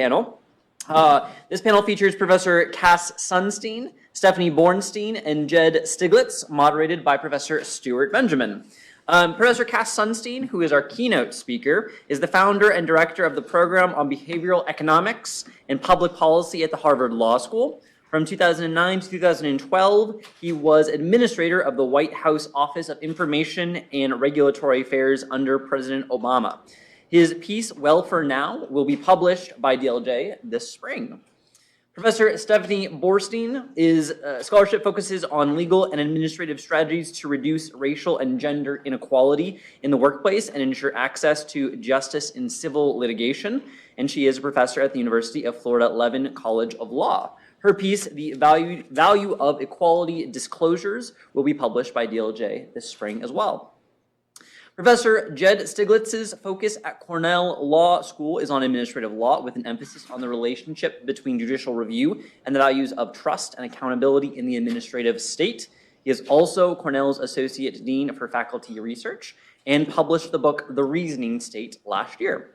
panel. This panel features Professor Cass Sunstein, Stephanie Bornstein, and Jed Stiglitz, moderated by Professor Stuart Benjamin. Professor Cass Sunstein, who is our keynote speaker, is the founder and director of the program on behavioral economics and public policy at the Harvard Law School. From 2009 to 2012, he was administrator of the White House Office of Information and Regulatory Affairs under President Obama. His piece, Welfare Now, will be published by DLJ this spring. Professor Stephanie Bornstein's scholarship focuses on legal and administrative strategies to reduce racial and gender inequality in the workplace and ensure access to justice in civil litigation. And she is a professor at the University of Florida Levin College of Law. Her piece, The Value of Equality Disclosures, will be published by DLJ this spring as well. Professor Jed Stiglitz's focus at Cornell Law School is on administrative law, with an emphasis on the relationship between judicial review and the values of trust and accountability in the administrative state. He is also Cornell's Associate Dean for Faculty Research and published the book The Reasoning State last year.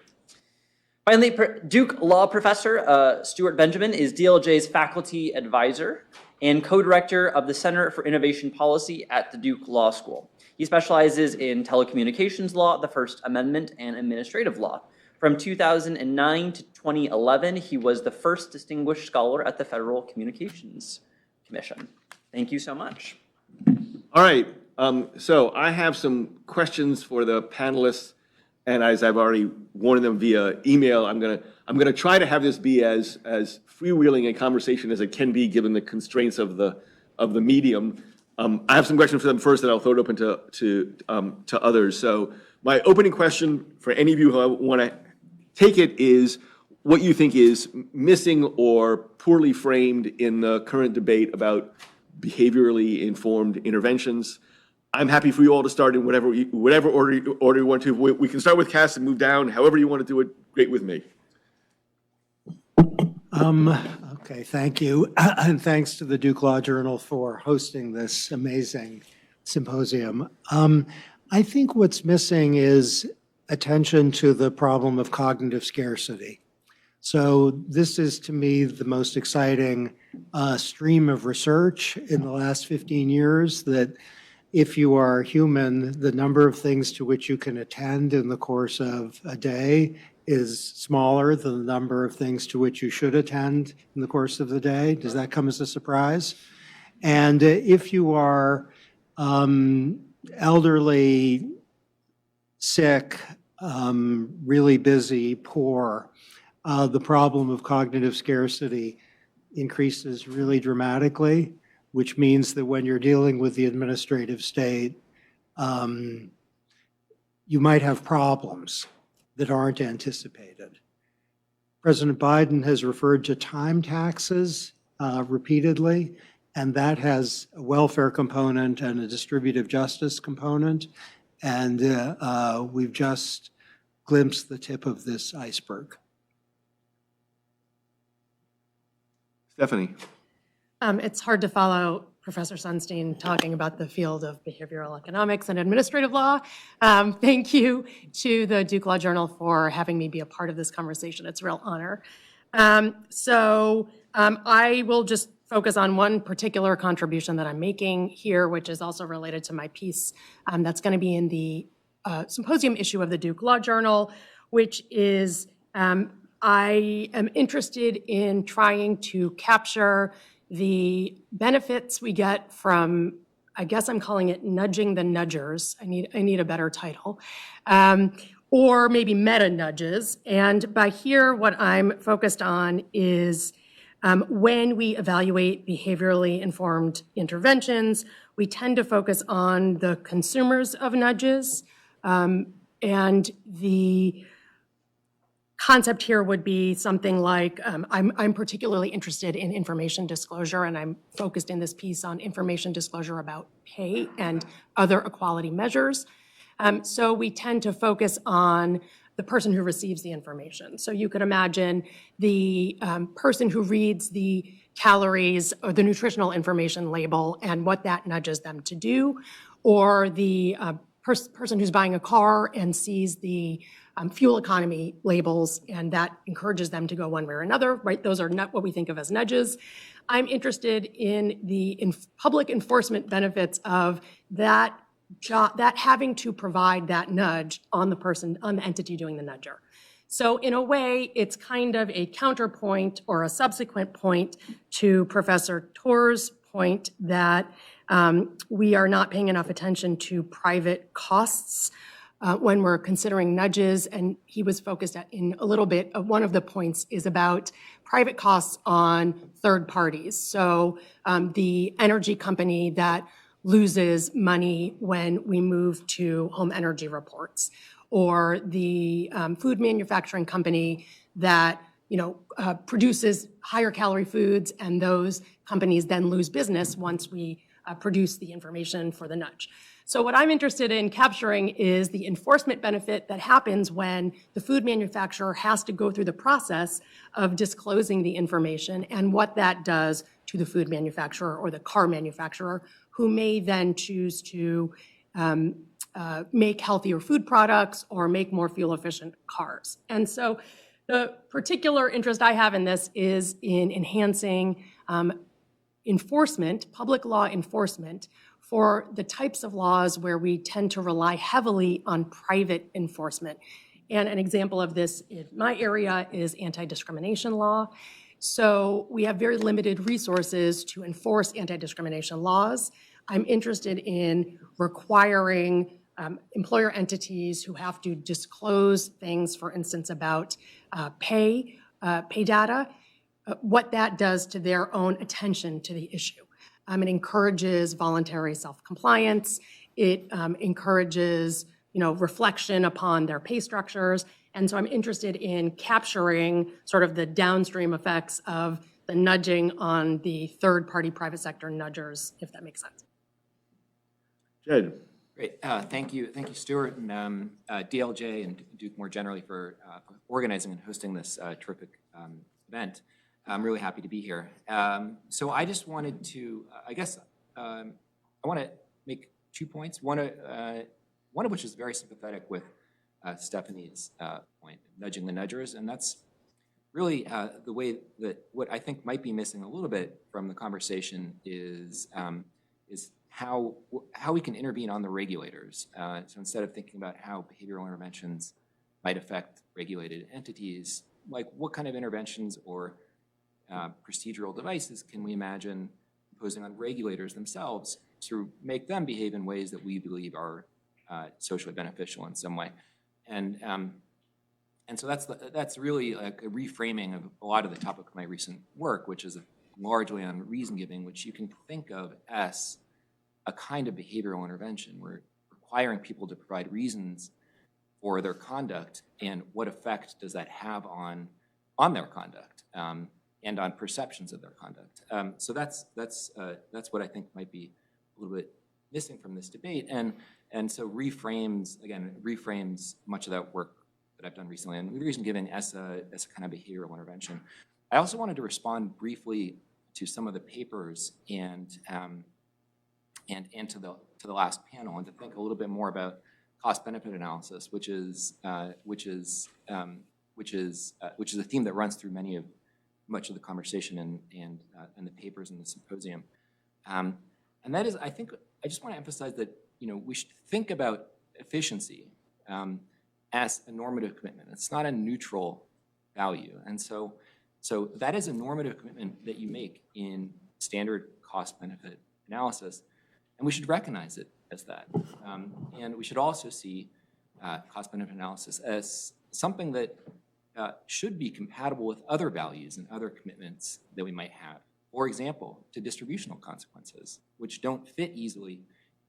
Finally, Duke Law Professor Stuart Benjamin is DLJ's faculty advisor and co-director of the Center for Innovation Policy at the Duke Law School. He specializes in telecommunications law, the First Amendment, and administrative law. From 2009 to 2011, he was the first distinguished scholar at the Federal Communications Commission. Thank you so much. All right, so I have some questions for the panelists, and as I've already warned them via email, I'm gonna try to have this be as freewheeling a conversation as it can be, given the constraints of the medium. I have some questions for them first, and I'll throw it open to others. So my opening question for any of you who want to take it is what you think is missing or poorly framed in the current debate about behaviorally informed interventions. I'm happy for you all to start in whatever order you want to. We can start with Cass and move down. However you want to do it, great with me. Okay, thank you. And thanks to the Duke Law Journal for hosting this amazing symposium. I think what's missing is attention to the problem of cognitive scarcity. So this is, to me, the most exciting stream of research in the last 15 years, that if you are human, the number of things to which you can attend in the course of a day is smaller than the number of things to which you should attend in the course of the day. Does that come as a surprise? And if you are elderly, sick, really busy, poor, the problem of cognitive scarcity increases really dramatically, which means that when you're dealing with the administrative state, you might have problems that aren't anticipated. President Biden has referred to time taxes repeatedly, and that has a welfare component and a distributive justice component, and we've just glimpsed the tip of this iceberg. Stephanie. It's hard to follow Professor Sunstein talking about the field of behavioral economics and administrative law. Thank you to the Duke Law Journal for having me be a part of this conversation. It's a real honor. I will just focus on one particular contribution that I'm making here, which is also related to my piece that's going to be in the symposium issue of the Duke Law Journal, which is I am interested in trying to capture the benefits we get from, I guess I'm calling it nudging the nudgers. I need a better title. Or maybe meta nudges. And by here, what I'm focused on is when we evaluate behaviorally informed interventions, we tend to focus on the consumers of nudges. And the concept here would be something like, I'm particularly interested in information disclosure, and I'm focused in this piece on information disclosure about pay and other equality measures. So we tend to focus on the person who receives the information. So you could imagine the person who reads the calories or the nutritional information label and what that nudges them to do, or the person who's buying a car and sees the fuel economy labels, and that encourages them to go one way or another, right? Those are not what we think of as nudges. I'm interested in the public enforcement benefits of that job, that having to provide that nudge on the person, on the entity doing the nudger. So in a way, it's kind of a counterpoint or a subsequent point to Professor Torr's point that we are not paying enough attention to private costs when we're considering nudges, and he was focused in a little bit of one of the points is about private costs on third parties. So the energy company that loses money when we move to home energy reports, or the food manufacturing company that produces higher calorie foods, and those companies then lose business once we produce the information for the nudge. So what I'm interested in capturing is the enforcement benefit that happens when the food manufacturer has to go through the process of disclosing the information, and what that does to the food manufacturer or the car manufacturer, who may then choose to make healthier food products or make more fuel-efficient cars. And so the particular interest I have in this is in enhancing enforcement, public law enforcement, for the types of laws where we tend to rely heavily on private enforcement. And an example of this in my area is anti-discrimination law. So we have very limited resources to enforce anti-discrimination laws. I'm interested in requiring employer entities who have to disclose things, for instance, about pay data, what that does to their own attention to the issue. It encourages voluntary self-compliance. It encourages, reflection upon their pay structures. And so I'm interested in capturing sort of the downstream effects of the nudging on the third-party private sector nudgers, if that makes sense. Jed. Great. Thank you, Stuart, and DLJ and Duke more generally for organizing and hosting this terrific event. I'm really happy to be here. So I just wanted to, I want to make 2 points. One of which is very sympathetic with Stephanie's point, nudging the nudgers, and that's really the way that what I think might be missing a little bit from the conversation is how we can intervene on the regulators. So instead of thinking about how behavioral interventions might affect regulated entities, like what kind of interventions or procedural devices can we imagine imposing on regulators themselves to make them behave in ways that we believe are socially beneficial in some way. And so that's really like a reframing of a lot of the topic of my recent work, which is largely on reason giving, which you can think of as a kind of behavioral intervention. We're requiring people to provide reasons for their conduct, and what effect does that have on their conduct and on perceptions of their conduct. So that's what I think might be a little bit missing from this debate, and so reframes much of that work that I've done recently, and reason giving as a kind of behavioral intervention. I also wanted to respond briefly to some of the papers and to the last panel, and to think a little bit more about cost-benefit analysis, which is a theme that runs through much of the conversation and the papers in the symposium. And that is, I think, I just want to emphasize that we should think about efficiency as a normative commitment. It's not a neutral value, and so that is a normative commitment that you make in standard cost-benefit analysis, and we should recognize it as that. And we should also see cost-benefit analysis as something that should be compatible with other values and other commitments that we might have. For example, to distributional consequences, which don't fit easily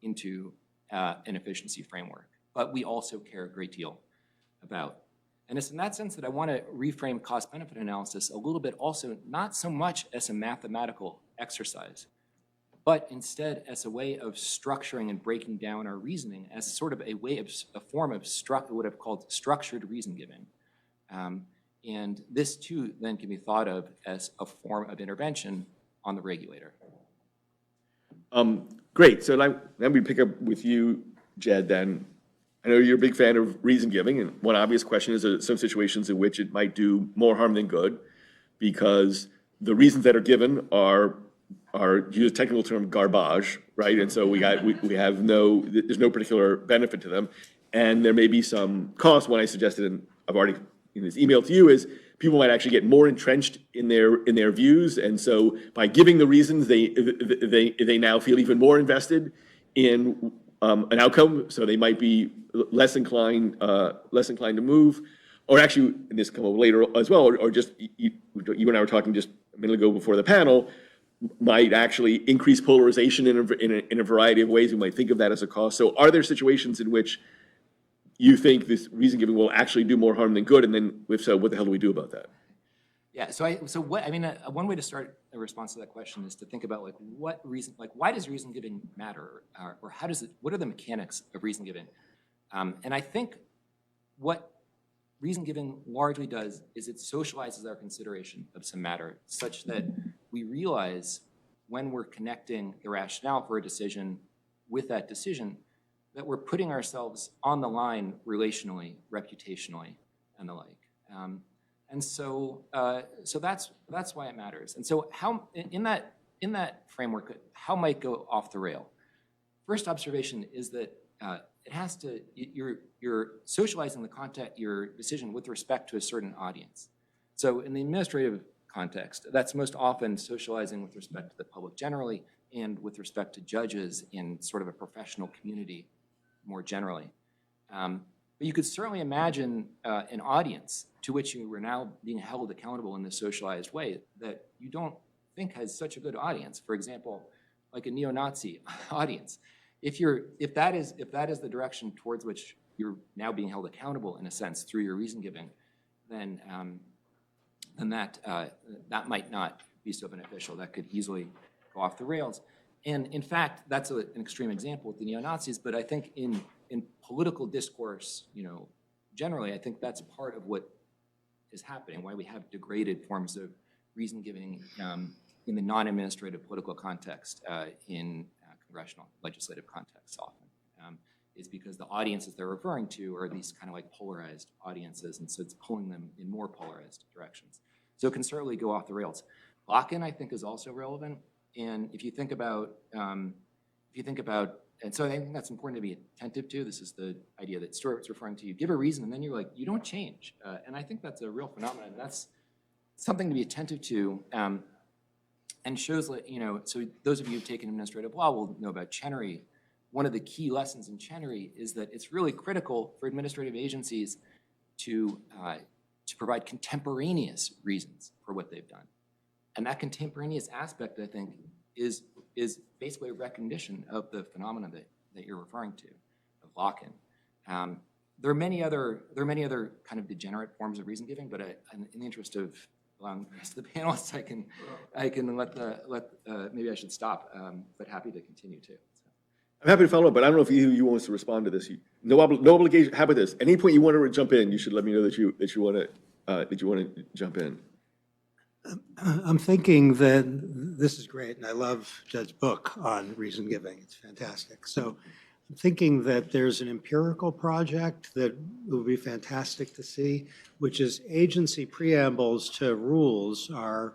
into an efficiency framework, but we also care a great deal about. And it's in that sense that I want to reframe cost-benefit analysis a little bit also, not so much as a mathematical exercise, but instead as a way of structuring and breaking down our reasoning as sort of a form of what I've called structured reason giving. And this too then can be thought of as a form of intervention on the regulator. Great, So let me pick up with you, Jed, then. I know you're a big fan of reason giving, and one obvious question is some situations in which it might do more harm than good, because the reasons that are given are use a technical term, garbage, right? And so we have there's no particular benefit to them, and there may be some cost. One I suggested, and I've already in this email to you, is people might actually get more entrenched in their views, and so by giving the reasons, they now feel even more invested in an outcome, so they might be less inclined to move, or actually, and this come up later as well, or just you and I were talking just a minute ago before the panel, might actually increase polarization in a variety of ways. We might think of that as a cost. So are there situations in which you think this reason giving will actually do more harm than good? And then if so, what the hell do we do about that? Yeah, one way to start a response to that question is to think about why does reason giving matter, or what are the mechanics of reason giving? And I think what reason giving largely does is it socializes our consideration of some matter, such that we realize when we're connecting the rationale for a decision with that decision, that we're putting ourselves on the line relationally, reputationally, and the like. And so that's why it matters. And so how in that framework, how might go off the rail? First observation is that it has to, you're socializing your decision with respect to a certain audience. So in the administrative context, that's most often socializing with respect to the public generally and with respect to judges in sort of a professional community more generally. But you could certainly imagine an audience to which you were now being held accountable in this socialized way that you don't think has such a good audience. For example, like a neo-Nazi audience. If that is the direction towards which you're now being held accountable in a sense through your reason giving, then that might not be so beneficial. That could easily go off the rails. And in fact, that's an extreme example with the neo-Nazis. But I think in political discourse, generally, I think that's part of what is happening. Why we have degraded forms of reason giving in the non-administrative political context in congressional legislative contexts often, is because the audiences they're referring to are these kind of like polarized audiences, and so it's pulling them in more polarized directions. So it can certainly go off the rails. Lock-in, I think, is also relevant, and if you think about, and so I think that's important to be attentive to. This is the idea that Stuart was referring to. You give a reason, and then you're like, you don't change, and I think that's a real phenomenon. That's something to be attentive to. And shows that, so those of you who've taken administrative law will know about Chenery. One of the key lessons in Chenery is that it's really critical for administrative agencies to provide contemporaneous reasons for what they've done. And that contemporaneous aspect, I think, is basically a recognition of the phenomenon that you're referring to, of lock-in. There are many other kind of degenerate forms of reason giving, but in the interest of allowing the rest of the panelists, I can maybe I should stop, but happy to continue too. So. I'm happy to follow up, but I don't know if you want us to respond to this. No obligation. How about this? Any point you want to jump in, you should let me know that you want to jump in. I'm thinking that this is great, and I love Judd's book on reason giving. It's fantastic. So I'm thinking that there's an empirical project that would be fantastic to see, which is agency preambles to rules are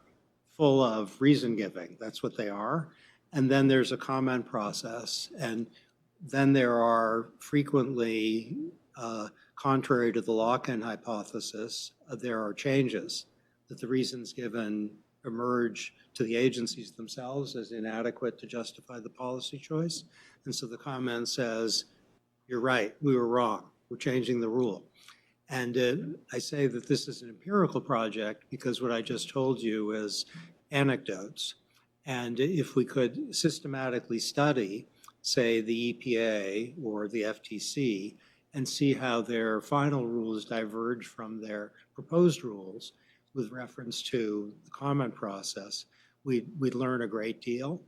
full of reason giving. That's what they are. And then there's a comment process. And then there are frequently, contrary to the lock-in hypothesis, there are changes that the reasons given emerge to the agencies themselves as inadequate to justify the policy choice. And so the comment says, you're right, we were wrong, we're changing the rule. And I say that this is an empirical project because what I just told you is anecdotes. And if we could systematically study, say, the EPA or the FTC and see how their final rules diverge from their proposed rules with reference to the comment process, we'd learn a great deal.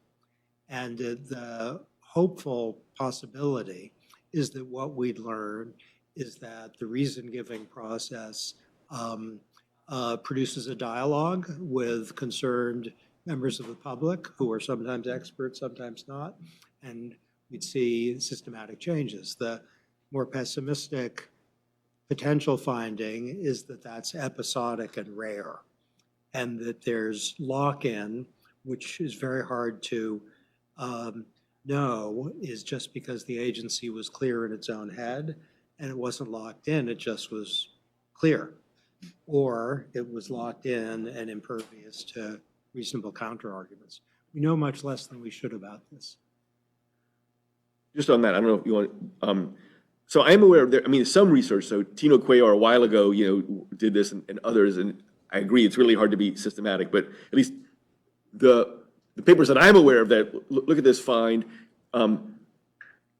And the hopeful possibility is that what we'd learn is that the reason-giving process produces a dialogue with concerned members of the public who are sometimes experts, sometimes not, and we'd see systematic changes. The more pessimistic potential finding is that that's episodic and rare, and that there's lock-in, which is very hard to know, is just because the agency was clear in its own head and it wasn't locked in, it just was clear. Or it was locked in and impervious to reasonable counter-arguments. We know much less than we should about this. Just on that, I don't know if you want, so I'm aware of there, I mean, some research, so Tino Cuellar a while ago, did this and others, and I agree, it's really hard to be systematic, but at least the papers that I'm aware of that look at this find,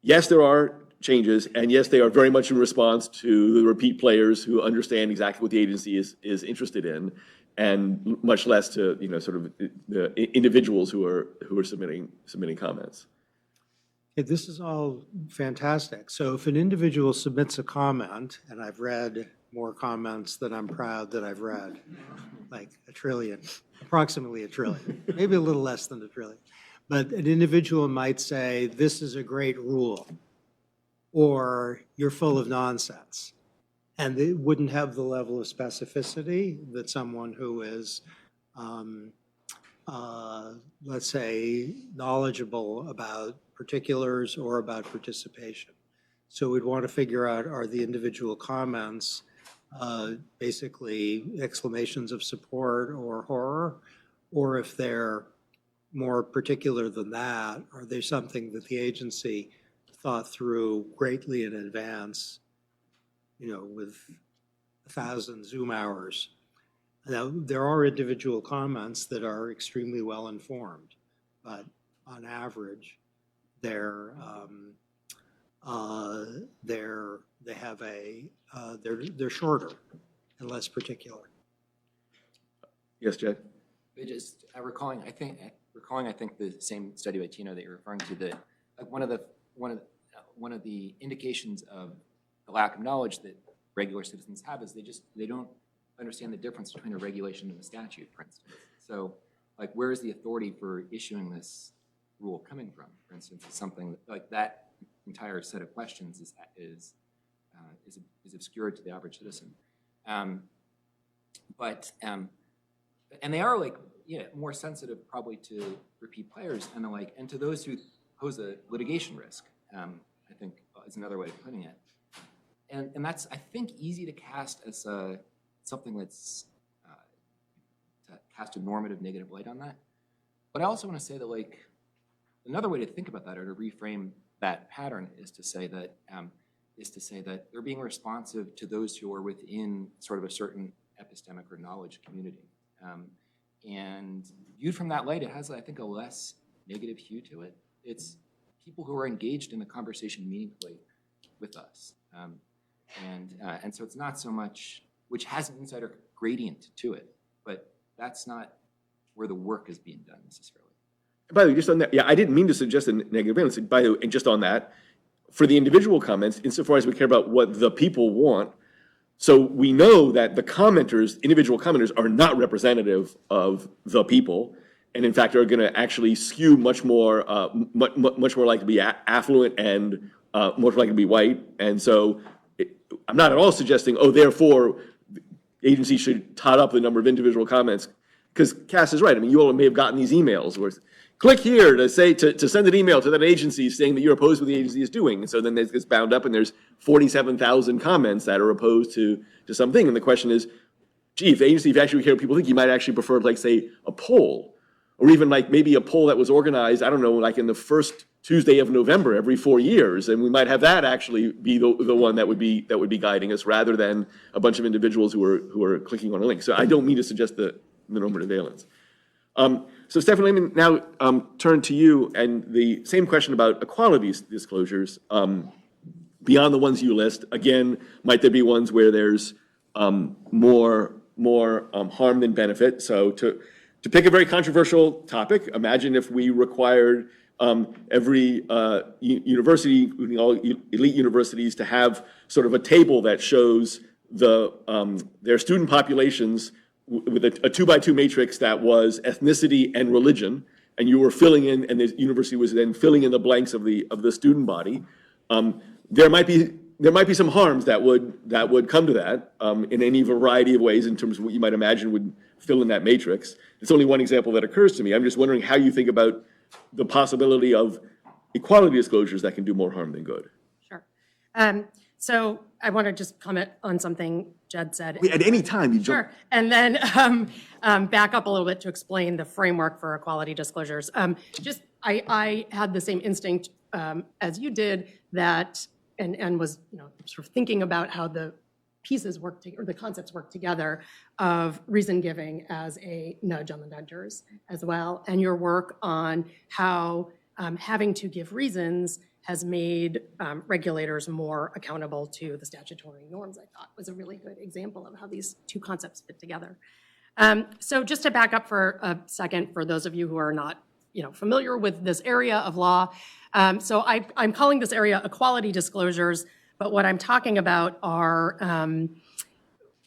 yes, there are changes, and yes, they are very much in response to the repeat players who understand exactly what the agency is interested in, and much less to, sort of the individuals who are submitting comments. Okay, this is all fantastic. So if an individual submits a comment, and I've read more comments than I'm proud that I've read, like a trillion, approximately a trillion, maybe a little less than a trillion. But an individual might say, this is a great rule, or you're full of nonsense. And it wouldn't have the level of specificity that someone who is, let's say, knowledgeable about particulars or about participation. So we'd want to figure out, are the individual comments basically exclamations of support or horror, or if they're more particular than that, are they something that the agency thought through greatly in advance, with 1,000 Zoom hours? Now, there are individual comments that are extremely well informed, but on average, they're shorter and less particular. Yes, Jed? Just recalling, I think the same study by Tino that you're referring to, that one of the indications of the lack of knowledge that regular citizens have is they don't understand the difference between a regulation and a statute, for instance. So, where is the authority for issuing this rule coming from? For instance, it's something like that entire set of questions is obscured to the average citizen. And they are more sensitive probably to repeat players and the like, and to those who pose a litigation risk, I think is another way of putting it. And that's, I think, easy to cast as something that's to cast a normative negative light on that. But I also want to say that another way to think about that, or to reframe that pattern, is to say that they're being responsive to those who are within sort of a certain epistemic or knowledge community. And viewed from that light, it has, I think, a less negative hue to it. It's people who are engaged in the conversation meaningfully with us. And so it's not so much, which has an insider gradient to it, but that's not where the work is being done necessarily. By the way, just on that, yeah, I didn't mean to suggest a negative balance. By the way, and just on that, for the individual comments, insofar as we care about what the people want, so we know that the individual commenters are not representative of the people, and in fact are going to actually skew much more likely to be affluent and much likely to be white. And so I'm not at all suggesting, therefore, the agency should tot up the number of individual comments, because Cass is right. I mean, you all may have gotten these emails where click here to send an email to that agency saying that you're opposed to what the agency is doing. And so then it gets bound up and there's 47,000 comments that are opposed to something. And the question is, gee, if the agency actually care what people think, you might actually prefer, say, a poll, or even maybe a poll that was organized, I don't know, in the first Tuesday of November every 4 years. And we might have that actually be the one that would be guiding us, rather than a bunch of individuals who are clicking on a link. So I don't mean to suggest the normative valence. So Stephanie, let me now turn to you, and the same question about equality disclosures. Beyond the ones you list, again, might there be ones where there's more harm than benefit? So to pick a very controversial topic, imagine if we required every university, including all elite universities, to have sort of a table that shows their student populations with a 2x2 matrix that was ethnicity and religion, and you were filling in, and the university was then filling in the blanks of the student body. There might be there might be some harms that would come to that in any variety of ways in terms of what you might imagine would fill in that matrix. It's only one example that occurs to me. I'm just wondering how you think about the possibility of equality disclosures that can do more harm than good. Sure. So I want to just comment on something Jed said. At any time, you jump. Sure. And then back up a little bit to explain the framework for equality disclosures. I had the same instinct as you did that, and was, sort of thinking about how the pieces work or the concepts work together of reason giving as a nudge on the nudgers as well, and your work on how having to give reasons has made regulators more accountable to the statutory norms, I thought was a really good example of how these two concepts fit together. So just to back up for a second, for those of you who are not familiar with this area of law, so I'm calling this area equality disclosures, but what I'm talking about are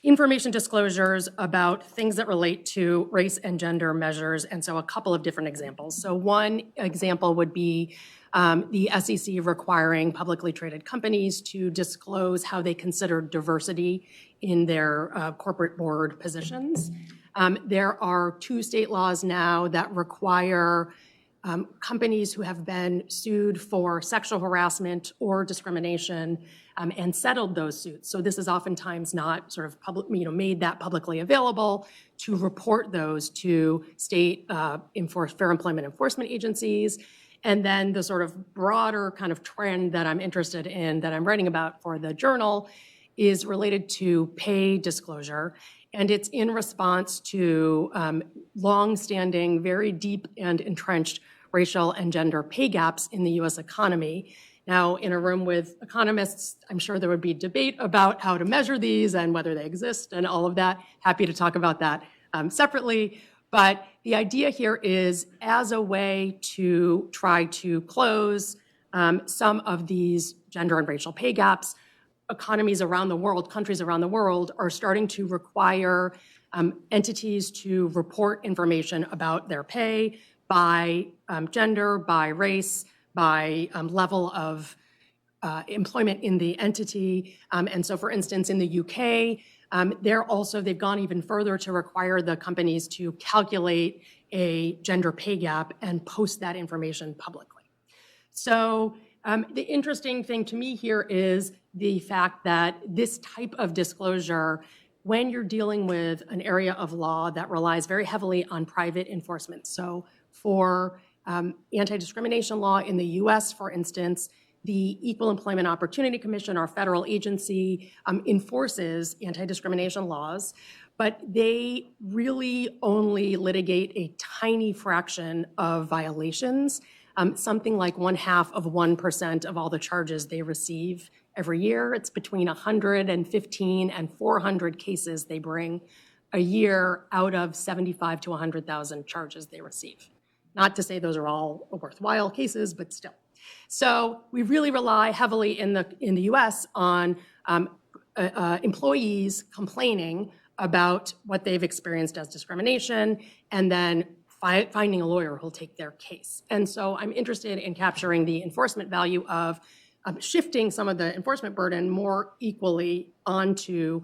information disclosures about things that relate to race and gender measures, and so a couple of different examples. So one example would be the SEC requiring publicly traded companies to disclose how they consider diversity in their corporate board positions. There are 2 state laws now that require companies who have been sued for sexual harassment or discrimination and settled those suits. So this is oftentimes not sort of made that publicly available, to report those to state fair employment enforcement agencies. And then the sort of broader kind of trend that I'm interested in, that I'm writing about for the journal, is related to pay disclosure. And it's in response to long-standing, very deep and entrenched racial and gender pay gaps in the US economy. Now, in a room with economists, I'm sure there would be debate about how to measure these and whether they exist and all of that. Happy to talk about that separately. But the idea here is, as a way to try to close some of these gender and racial pay gaps, economies around the world, countries around the world, are starting to require entities to report information about their pay by gender, by race, by level of employment in the entity. And so, for instance, in the UK, they've gone even further to require the companies to calculate a gender pay gap and post that information publicly. So the interesting thing to me here is the fact that this type of disclosure, when you're dealing with an area of law that relies very heavily on private enforcement. So for anti-discrimination law in the US, for instance, the Equal Employment Opportunity Commission, our federal agency, enforces anti-discrimination laws, but they really only litigate a tiny fraction of violations, something like 0.5% of all the charges they receive every year. It's between 115 and 400 cases they bring a year out of 75 to 100,000 charges they receive. Not to say those are all worthwhile cases, but still. So we really rely heavily in the U.S. on employees complaining about what they've experienced as discrimination, and then finding a lawyer who'll take their case. And so I'm interested in capturing the enforcement value of shifting some of the enforcement burden more equally onto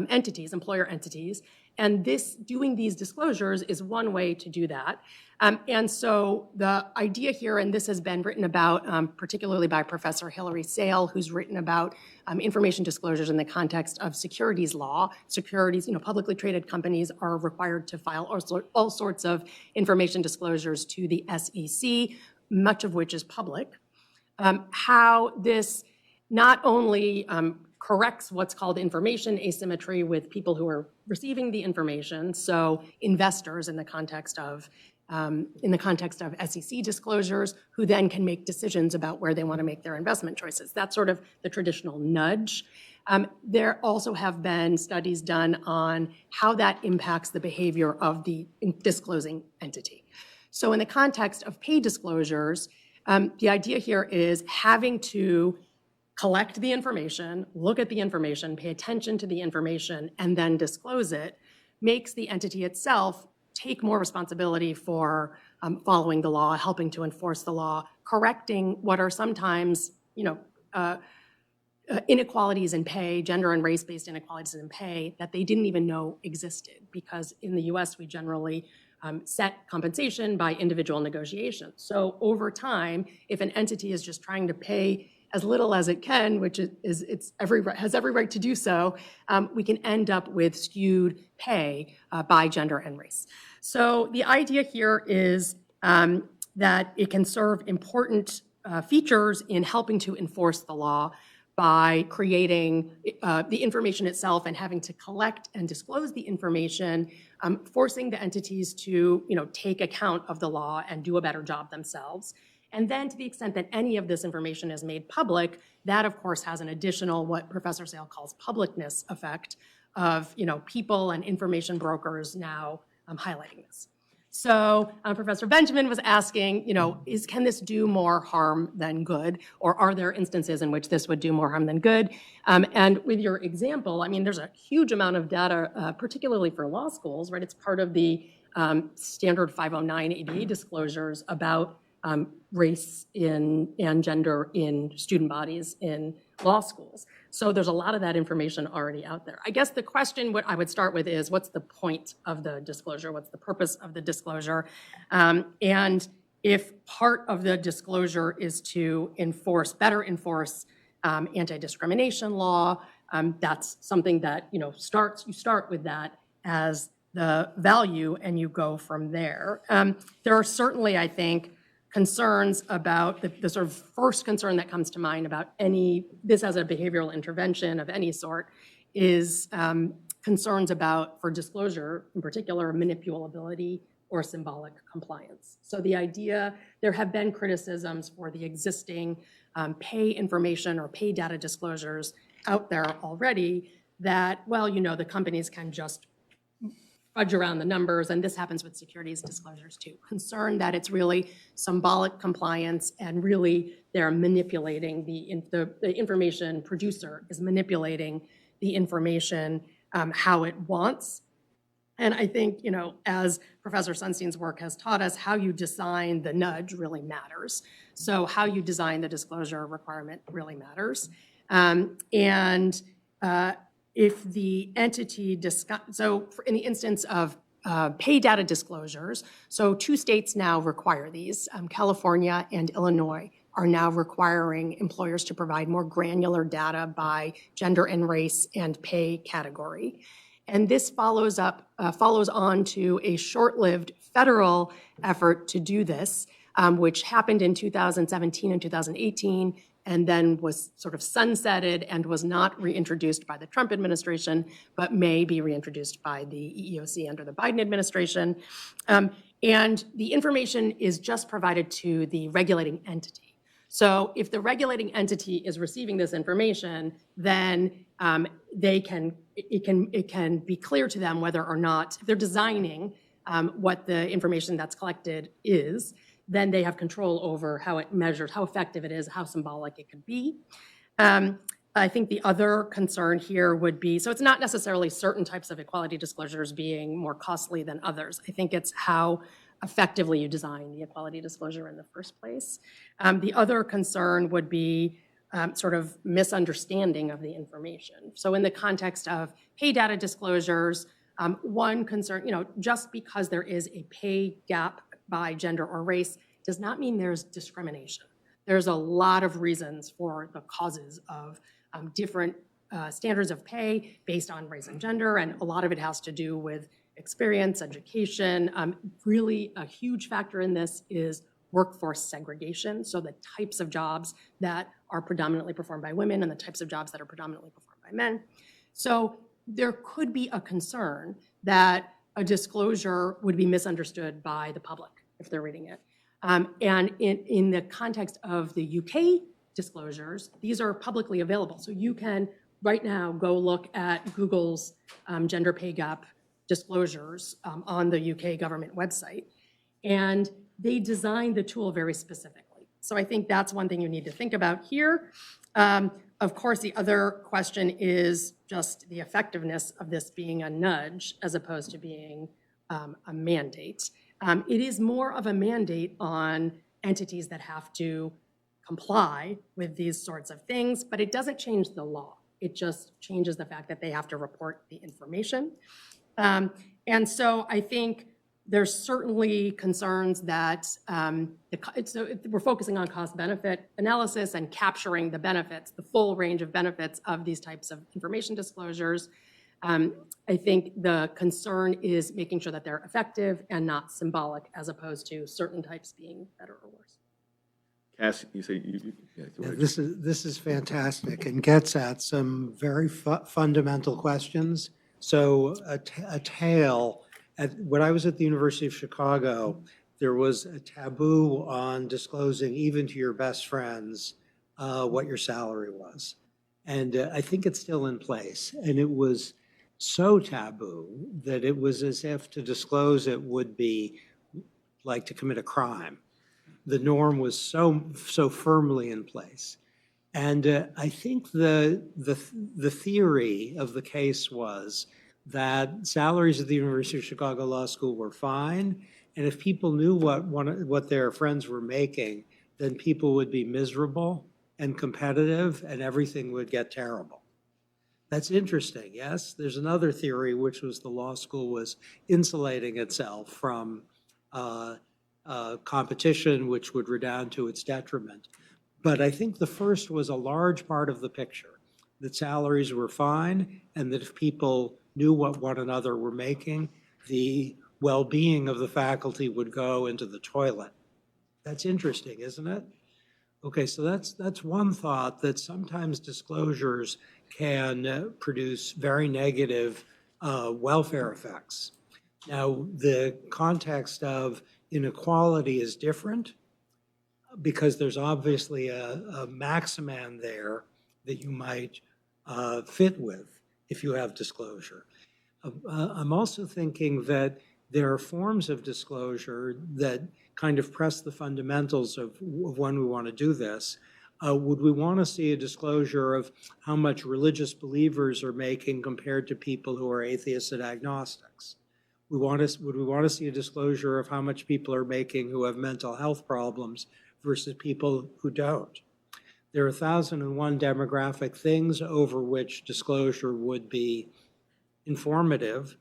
entities, employer entities. And doing these disclosures is one way to do that. And so the idea here, and this has been written about particularly by Professor Hilary Sale, who's written about information disclosures in the context of securities law. Securities, publicly traded companies are required to file all sorts of information disclosures to the SEC, much of which is public. How this not only corrects what's called information asymmetry with people who are receiving the information, so investors in the context of SEC disclosures, who then can make decisions about where they want to make their investment choices. That's sort of the traditional nudge. There also have been studies done on how that impacts the behavior of the disclosing entity. So in the context of pay disclosures, the idea here is having to collect the information, look at the information, pay attention to the information, and then disclose it, makes the entity itself take more responsibility for following the law, helping to enforce the law, correcting what are sometimes, inequalities in pay, gender and race-based inequalities in pay that they didn't even know existed, because in the US, we generally set compensation by individual negotiations. So over time, if an entity is just trying to pay as little as it can, which has every right to do so, we can end up with skewed pay by gender and race. So the idea here is that it can serve important features in helping to enforce the law by creating the information itself and having to collect and disclose the information, forcing the entities to, take account of the law and do a better job themselves. And then to the extent that any of this information is made public, that of course has an additional, what Professor Sale calls publicness effect of, people and information brokers now highlighting this. So Professor Benjamin was asking, can this do more harm than good? Or are there instances in which this would do more harm than good? And with your example, there's a huge amount of data, particularly for law schools, right? It's part of the standard 509 ABA disclosures about race and gender in student bodies in law schools. So there's a lot of that information already out there. I guess the question what I would start with is, what's the point of the disclosure? What's the purpose of the disclosure? And if part of the disclosure is to better enforce anti-discrimination law, that's something that, you start with that as the value and you go from there. There are certainly, I think, concerns about the sort of first concern that comes to mind about this as a behavioral intervention of any sort is concerns about, for disclosure in particular, manipulability or symbolic compliance. So the idea, there have been criticisms for the existing pay information or pay data disclosures out there already that, the companies can just fudge around the numbers, and this happens with securities disclosures too. Concern that it's really symbolic compliance and really they're manipulating the information producer is manipulating the information how it wants. And I think, as Professor Sunstein's work has taught us, how you design the nudge really matters. So how you design the disclosure requirement really matters. If the entity in the instance of pay data disclosures, so 2 states now require these. California and Illinois are now requiring employers to provide more granular data by gender and race and pay category. And this follows on to a short-lived federal effort to do this, which happened in 2017 and 2018, and then was sort of sunsetted and was not reintroduced by the Trump administration, but may be reintroduced by the EEOC under the Biden administration. And the information is just provided to the regulating entity. So if the regulating entity is receiving this information, then it can be clear to them whether or not, if they're designing what the information that's collected is, then they have control over how it measures, how effective it is, how symbolic it could be. I think the other concern here would be, so it's not necessarily certain types of equality disclosures being more costly than others. I think it's how effectively you design the equality disclosure in the first place. The other concern would be sort of misunderstanding of the information. So in the context of pay data disclosures, one concern, just because there is a pay gap by gender or race does not mean there's discrimination. There's a lot of reasons for the causes of different standards of pay based on race and gender, and a lot of it has to do with experience, education. Really a huge factor in this is workforce segregation, so the types of jobs that are predominantly performed by women and the types of jobs that are predominantly performed by men. So there could be a concern that a disclosure would be misunderstood by the public if they're reading it. And in the context of the UK disclosures, these are publicly available. So you can right now go look at Google's gender pay gap disclosures on the UK government website. And they designed the tool very specifically. So I think that's one thing you need to think about here. Of course, the other question is just the effectiveness of this being a nudge as opposed to being a mandate. It is more of a mandate on entities that have to comply with these sorts of things, but it doesn't change the law. It just changes the fact that they have to report the information. And so I think there's certainly concerns that we're focusing on cost-benefit analysis and capturing the benefits, the full range of benefits of these types of information disclosures. I think the concern is making sure that they're effective and not symbolic, as opposed to certain types being better or worse. Cass, you say yeah, go ahead. This is fantastic and gets at some very fundamental questions. So a tale, when I was at the University of Chicago, there was a taboo on disclosing even to your best friends what your salary was. And I think it's still in place. And it was so taboo that it was as if to disclose it would be like to commit a crime. The norm was so firmly in place. And I think the theory of the case was that salaries at the University of Chicago Law School were fine, and if people knew what their friends were making, then people would be miserable and competitive, and everything would get terrible. That's interesting, yes? There's another theory, which was the law school was insulating itself from competition, which would redound to its detriment. But I think the first was a large part of the picture, that salaries were fine, and that if people knew what one another were making, the well-being of the faculty would go into the toilet. That's interesting, isn't it? Okay, so that's one thought, that sometimes disclosures can produce very negative welfare effects. Now, the context of inequality is different because there's obviously a maximum there that you might fit with if you have disclosure. I'm also thinking that there are forms of disclosure that kind of press the fundamentals of when we want to do this. Would we want to see a disclosure of how much religious believers are making compared to people who are atheists and agnostics? Would we want to see a disclosure of how much people are making who have mental health problems versus people who don't? There are 1,001 demographic things over which disclosure would be informative,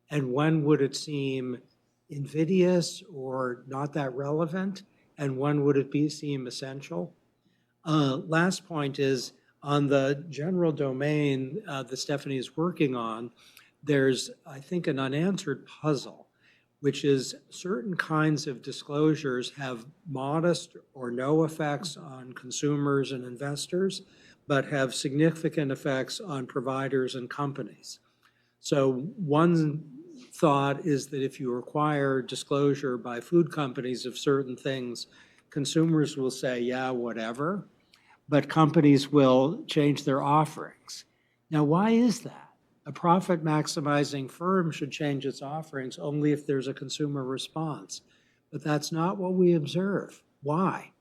and when would it seem invidious or not that relevant, and when would it seem essential? Last point is, on the general domain that Stephanie is working on, there's, I think, an unanswered puzzle, which is certain kinds of disclosures have modest or no effects on consumers and investors, but have significant effects on providers and companies. So one thought is that if you require disclosure by food companies of certain things, consumers will say, yeah, whatever, but companies will change their offerings. Now, why is that? A profit-maximizing firm should change its offerings only if there's a consumer response. But that's not what we observe. Why?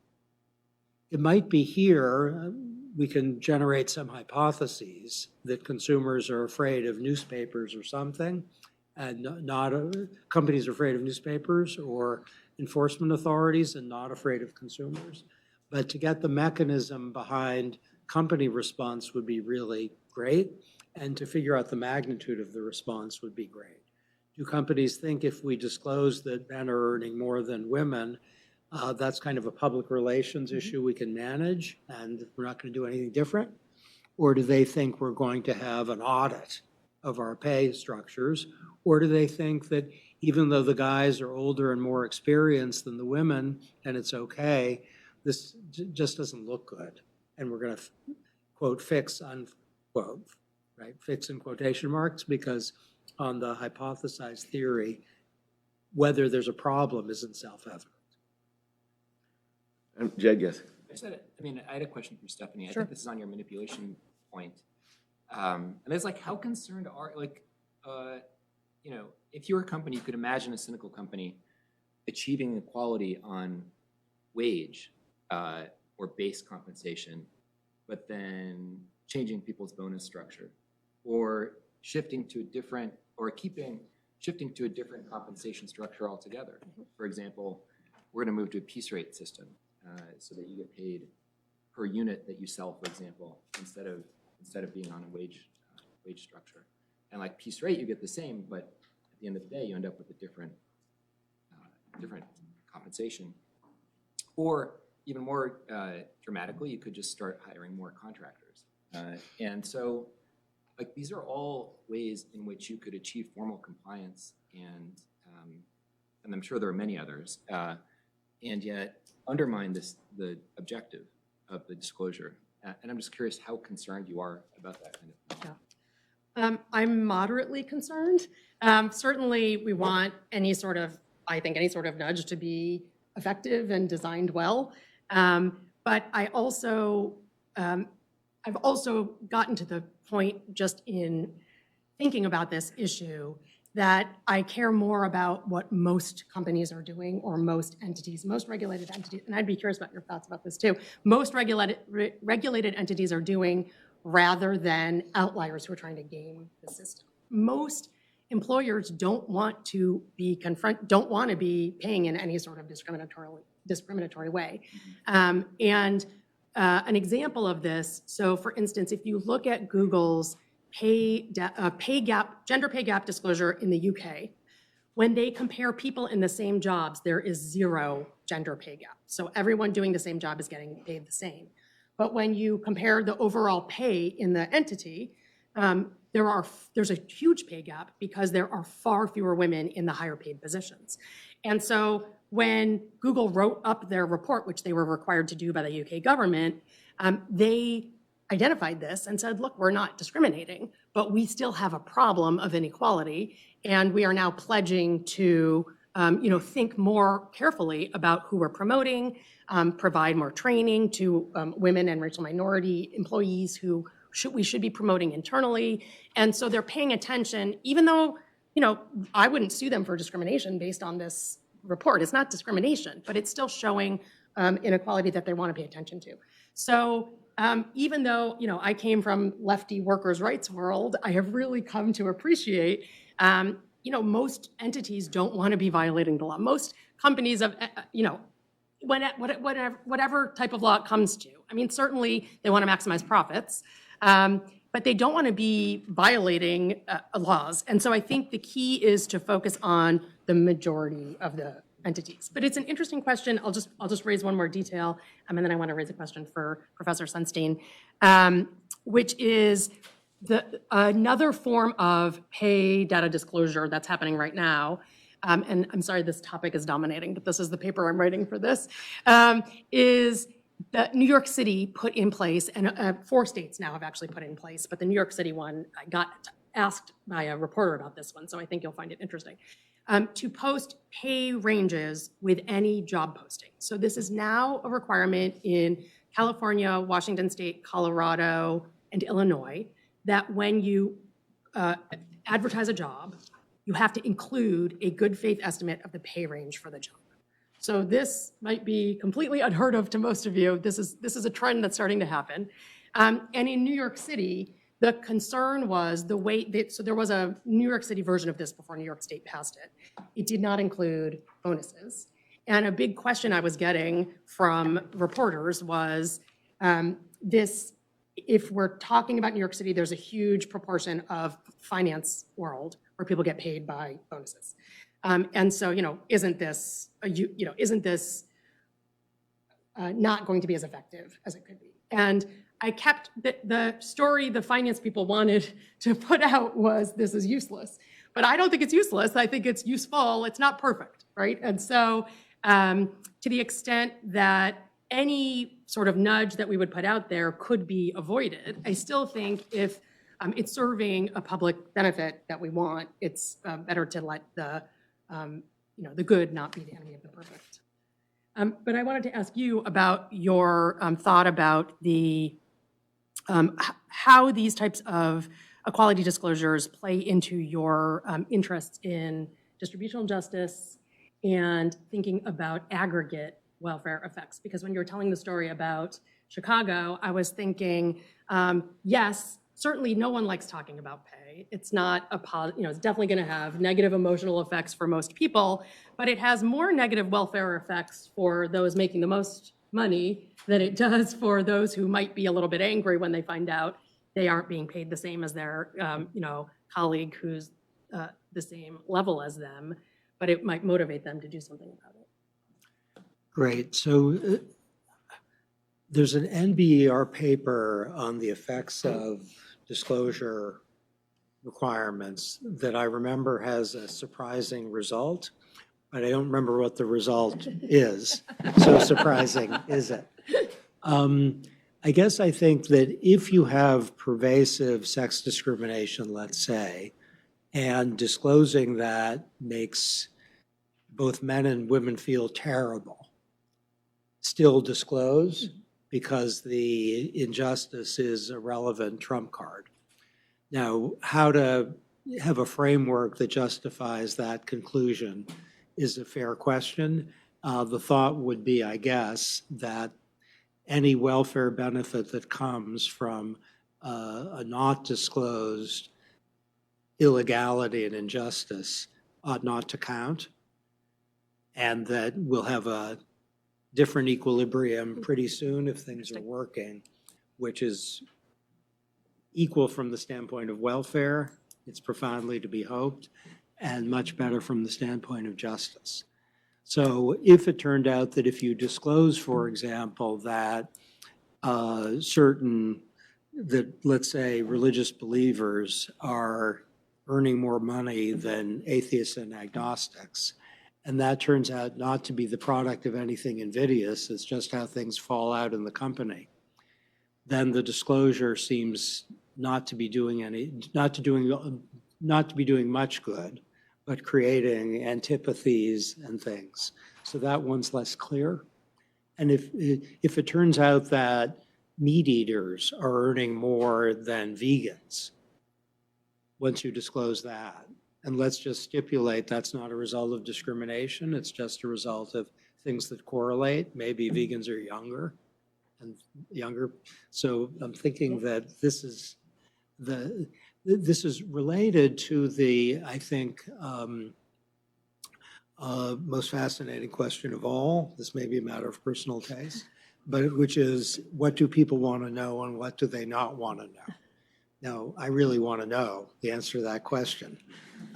It might be here, we can generate some hypotheses that consumers are afraid of newspapers or something, and companies are afraid of newspapers or enforcement authorities and not afraid of consumers. But to get the mechanism behind company response would be really great. And to figure out the magnitude of the response would be great. Do companies think if we disclose that men are earning more than women, that's kind of a public relations issue we can manage and we're not going to do anything different? Or do they think we're going to have an audit of our pay structures? Or do they think that even though the guys are older and more experienced than the women and it's okay, this just doesn't look good and we're going to, quote, fix, unquote, right? Fix in quotation marks, because on the hypothesized theory, whether there's a problem isn't self-evident. Jed, yes. I had a question for Stephanie. I Sure. think this is on your manipulation point. And it's like, how concerned are, if you're a company, you could imagine a cynical company achieving equality on wage or base compensation, but then changing people's bonus structure, or shifting to a different compensation structure altogether. For example, we're going to move to a piece rate system so that you get paid per unit that you sell, for example, instead of being on a wage structure. And like piece rate, you get the same, but at the end of the day, you end up with a different compensation. Or even more dramatically, you could just start hiring more contractors. And so, like, these are all ways in which you could achieve formal compliance, and I'm sure there are many others, and yet undermine the objective of the disclosure. And I'm just curious how concerned you are about that kind of thing. Yeah. I'm moderately concerned. Certainly, we want any sort of nudge to be effective and designed well. But I've also gotten to the point just in thinking about this issue that I care more about what most companies are doing, or most regulated entities, and I'd be curious about your thoughts about this too, most regulated entities are doing, rather than outliers who are trying to game the system. Most employers don't want to be paying in any sort of discriminatory way. And an example of this, so for instance, if you look at Google's gender pay gap disclosure in the UK, when they compare people in the same jobs, there is 0 gender pay gap. So everyone doing the same job is getting paid the same. But when you compare the overall pay in the entity, there's a huge pay gap because there are far fewer women in the higher paid positions. And so when Google wrote up their report, which they were required to do by the UK government, they identified this and said, look, we're not discriminating, but we still have a problem of inequality, and we are now pledging to think more carefully about who we're promoting, provide more training to women and racial minority employees who we should be promoting internally. And so they're paying attention, even though, I wouldn't sue them for discrimination based on this report. It's not discrimination, but it's still showing inequality that they want to pay attention to. So even though, I came from lefty workers' rights world, I have really come to appreciate, most entities don't want to be violating the law. Most companies of, whatever type of law it comes to. I mean, certainly they want to maximize profits, but they don't want to be violating laws. And so I think the key is to focus on the majority of the entities. But it's an interesting question. I'll just raise one more detail, and then I want to raise a question for Professor Sunstein, which is another form of pay data disclosure that's happening right now. And I'm sorry this topic is dominating, but this is the paper I'm writing for this, is that New York City put in place, and 4 states now have actually put in place, but the New York City one, I got asked by a reporter about this one, so I think you'll find it interesting, to post pay ranges with any job posting. So this is now a requirement in California, Washington State, Colorado, and Illinois, that when you advertise a job, you have to include a good faith estimate of the pay range for the job. So this might be completely unheard of to most of you. This is a trend that's starting to happen. And in New York City, the concern was the way, so there was a New York City version of this before New York State passed it. It did not include bonuses. And a big question I was getting from reporters was if we're talking about New York City, there's a huge proportion of finance world where people get paid by bonuses. And so, isn't this not going to be as effective as it could be? And I kept the story the finance people wanted to put out was this is useless. But I don't think it's useless. I think it's useful. It's not perfect, right? And so to the extent that any sort of nudge that we would put out there could be avoided, I still think if it's serving a public benefit that we want, it's better to let the good not be the enemy of the perfect. But I wanted to ask you about your thought about the how these types of equality disclosures play into your interests in distributional justice and thinking about aggregate welfare effects. Because when you were telling the story about Chicago, I was thinking, yes, certainly no one likes talking about pay. It's not it's definitely going to have negative emotional effects for most people, but it has more negative welfare effects for those making the most money than it does for those who might be a little bit angry when they find out they aren't being paid the same as their, colleague who's the same level as them, but it might motivate them to do something about it. Great. So there's an NBER paper on the effects of disclosure requirements that I remember has a surprising result, but I don't remember what the result is. So surprising is it? I guess I think that if you have pervasive sex discrimination, let's say, and disclosing that makes both men and women feel terrible, still disclose because the injustice is a relevant trump card. Now, how to have a framework that justifies that conclusion is a fair question. The thought would be, I guess, that any welfare benefit that comes from a not disclosed illegality and injustice ought not to count, and that we'll have a different equilibrium pretty soon if things are working, which is equal from the standpoint of welfare, it's profoundly to be hoped, and much better from the standpoint of justice. So if it turned out that if you disclose, for example, that let's say religious believers are earning more money than atheists and agnostics, and that turns out not to be the product of anything invidious, it's just how things fall out in the company, then the disclosure seems not to be doing much good, but creating antipathies and things. So that one's less clear. And if it turns out that meat eaters are earning more than vegans, once you disclose that, and let's just stipulate that's not a result of discrimination, it's just a result of things that correlate. Maybe vegans are younger. So I'm thinking that this is related to the, I think, most fascinating question of all. This may be a matter of personal taste, but which is, what do people want to know and what do they not want to know? Now, I really want to know the answer to that question.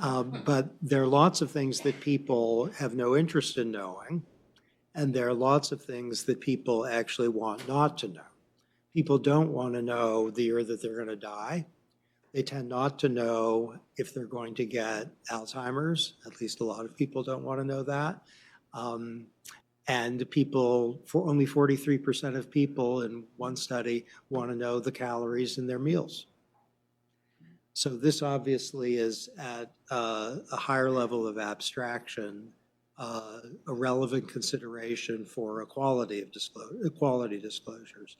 But there are lots of things that people have no interest in knowing, and there are lots of things that people actually want not to know. People don't want to know the year that they're going to die. They tend not to know if they're going to get Alzheimer's. At least a lot of people don't want to know that. And only 43% of people in one study want to know the calories in their meals. So this obviously is at a higher level of abstraction, a relevant consideration for equality disclosures.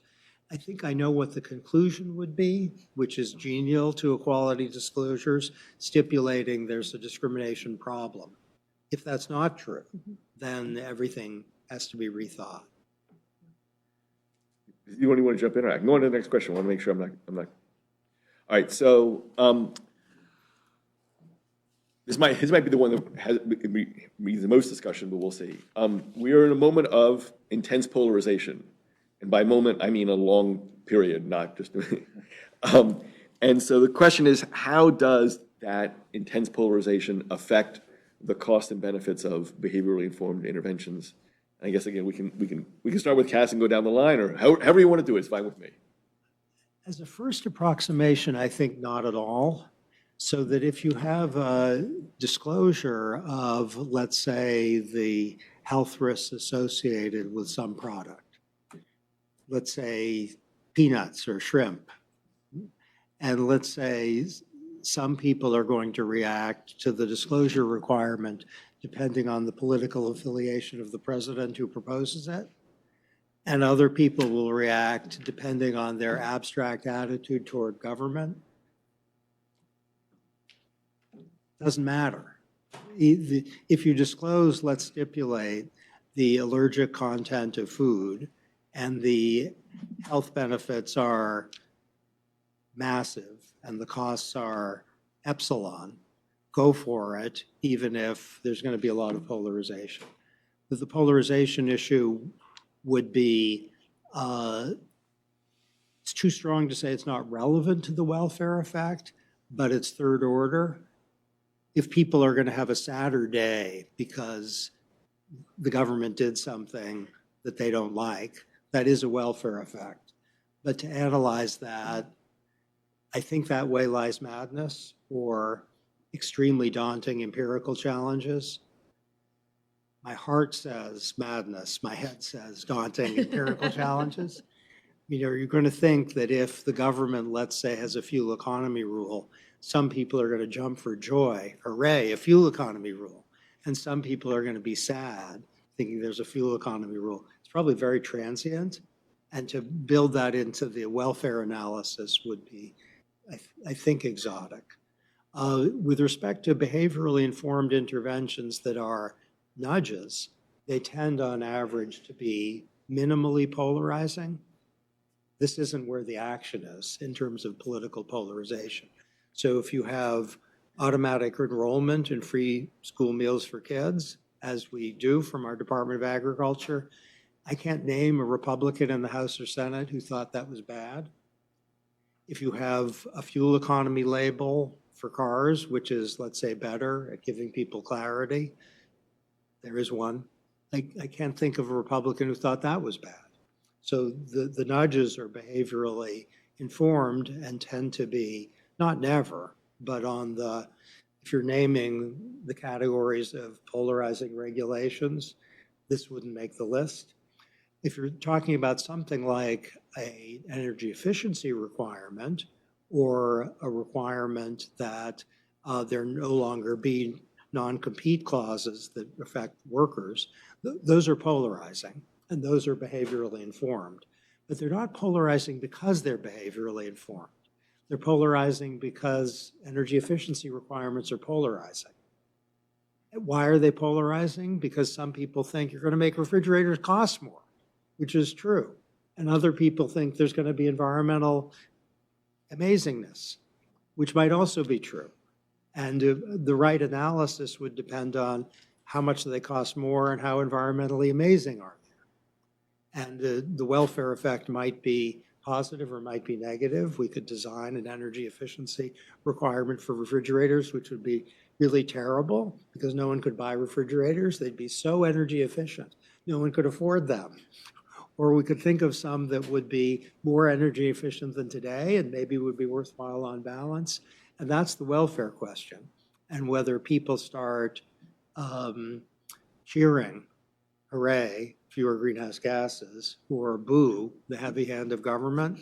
I think I know what the conclusion would be, which is genial to equality disclosures, stipulating there's a discrimination problem. If that's not true, then everything has to be rethought. You want to jump in? All right, go on to the next question. I want to make sure I'm not. All right, so this might be the one that needs the most discussion, but we'll see. We are in a moment of intense polarization. And by moment, I mean a long period, not just. And so the question is, how does that intense polarization affect the cost and benefits of behaviorally informed interventions? And I guess again, we can start with Cass and go down the line, or however you want to do it. It's fine with me. As a first approximation, I think not at all. So that if you have a disclosure of, let's say, the health risks associated with some product, let's say peanuts or shrimp, and let's say some people are going to react to the disclosure requirement depending on the political affiliation of the president who proposes it, and other people will react depending on their abstract attitude toward government. Doesn't matter. If you disclose, let's stipulate, the allergic content of food, and the health benefits are massive and the costs are epsilon, go for it, even if there's going to be a lot of polarization. But the polarization issue would be, it's too strong to say it's not relevant to the welfare effect, but it's third order. If people are going to have a sadder day because the government did something that they don't like, that is a welfare effect. But to analyze that, I think that way lies madness or extremely daunting empirical challenges. My heart says madness. My head says daunting empirical challenges. You're going to think that if the government, let's say, has a fuel economy rule, some people are going to jump for joy. Hooray, a fuel economy rule. And some people are going to be sad thinking there's a fuel economy rule. It's probably very transient. And to build that into the welfare analysis would be, I think, exotic. With respect to behaviorally informed interventions that are nudges, they tend on average to be minimally polarizing. This isn't where the action is in terms of political polarization. So if you have automatic enrollment in free school meals for kids, as we do from our Department of Agriculture, I can't name a Republican in the House or Senate who thought that was bad. If you have a fuel economy label for cars, which is, let's say, better at giving people clarity, there is one. I can't think of a Republican who thought that was bad. So the nudges are behaviorally informed and tend to be, not never, but if you're naming the categories of polarizing regulations, this wouldn't make the list. If you're talking about something like an energy efficiency requirement or a requirement that there no longer be non-compete clauses that affect workers, those are polarizing and those are behaviorally informed. But they're not polarizing because they're behaviorally informed. They're polarizing because energy efficiency requirements are polarizing. Why are they polarizing? Because some people think you're going to make refrigerators cost more, which is true. And other people think there's going to be environmental amazingness, which might also be true. And the right analysis would depend on how much do they cost more and how environmentally amazing are they. And the welfare effect might be positive or might be negative. We could design an energy efficiency requirement for refrigerators, which would be really terrible because no one could buy refrigerators. They'd be so energy efficient, no one could afford them. Or we could think of some that would be more energy efficient than today and maybe would be worthwhile on balance. And that's the welfare question. And whether people start cheering, hooray, fewer greenhouse gases, or boo, the heavy hand of government,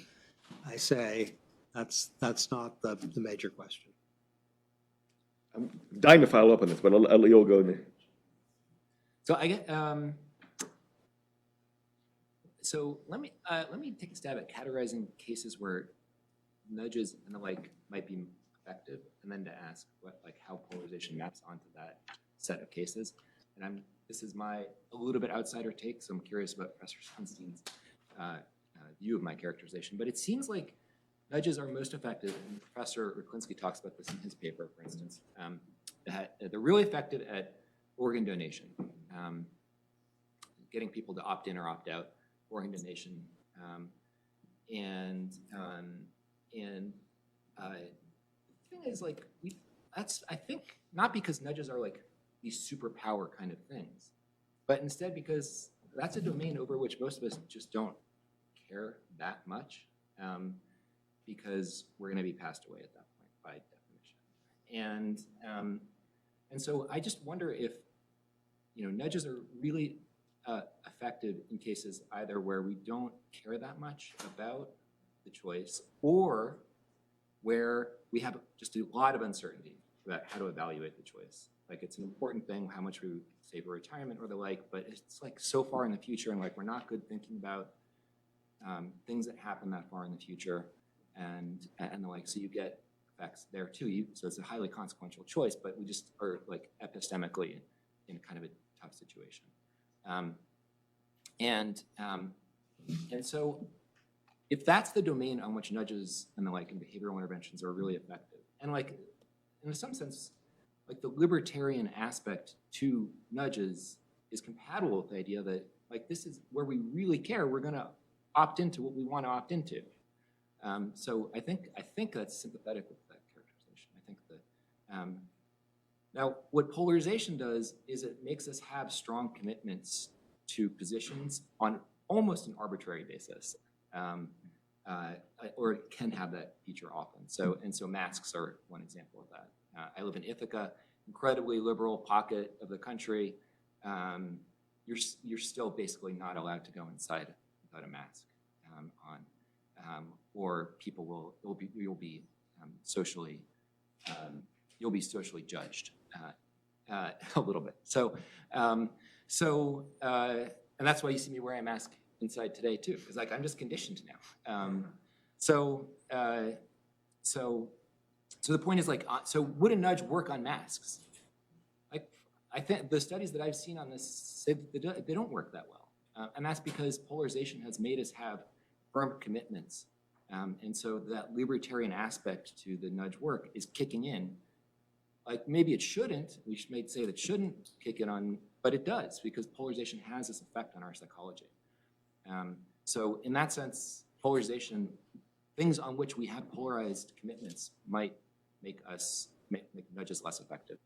I say that's not the major question. I'm dying to follow up on this, but I'll let you all go in there. So I get, so let me take a stab at categorizing cases where nudges and the like might be effective, and then to ask how polarization maps onto that set of cases. And this is a little bit outsider take, so I'm curious about Professor Sunstein's view of my characterization. But it seems like nudges are most effective, and Professor Ryklinski talks about this in his paper, for instance, that they're really effective at organ donation, getting people to opt in or opt out, organ donation, and the thing is, that's, I think, not because nudges are these superpower kind of things, but instead because that's a domain over which most of us just don't care that much, because we're going to be passed away at that point by definition. And so I just wonder if nudges are really effective in cases either where we don't care that much about the choice or where we have just a lot of uncertainty about how to evaluate the choice. It's an important thing how much we save for retirement or the like, but it's so far in the future, and we're not good thinking about things that happen that far in the future and the like. So you get effects there too. So it's a highly consequential choice, but we just are epistemically in kind of a tough situation. And so if that's the domain on which nudges and the like and behavioral interventions are really effective, and in some sense, the libertarian aspect to nudges is compatible with the idea that, like, this is where we really care. We're going to opt into what we want to opt into. So I think that's sympathetic with that characterization. I think that now what polarization does is it makes us have strong commitments to positions on almost an arbitrary basis, or it can have that feature often. So masks are one example of that. I live in Ithaca, incredibly liberal pocket of the country. You're still basically not allowed to go inside without a mask on, or people you'll be socially judged a little bit. And that's why you see me wearing a mask inside today too, because like I'm just conditioned now. So the point is like, so would a nudge work on masks? Like, I think the studies that I've seen on this say that they don't work that well, and that's because polarization has made us have firm commitments, and so that libertarian aspect to the nudge work is kicking in. Like maybe it shouldn't. We may say that it shouldn't kick in on, but it does because polarization has this effect on our psychology. So in that sense, polarization, things on which we have polarized commitments might make nudges less effective.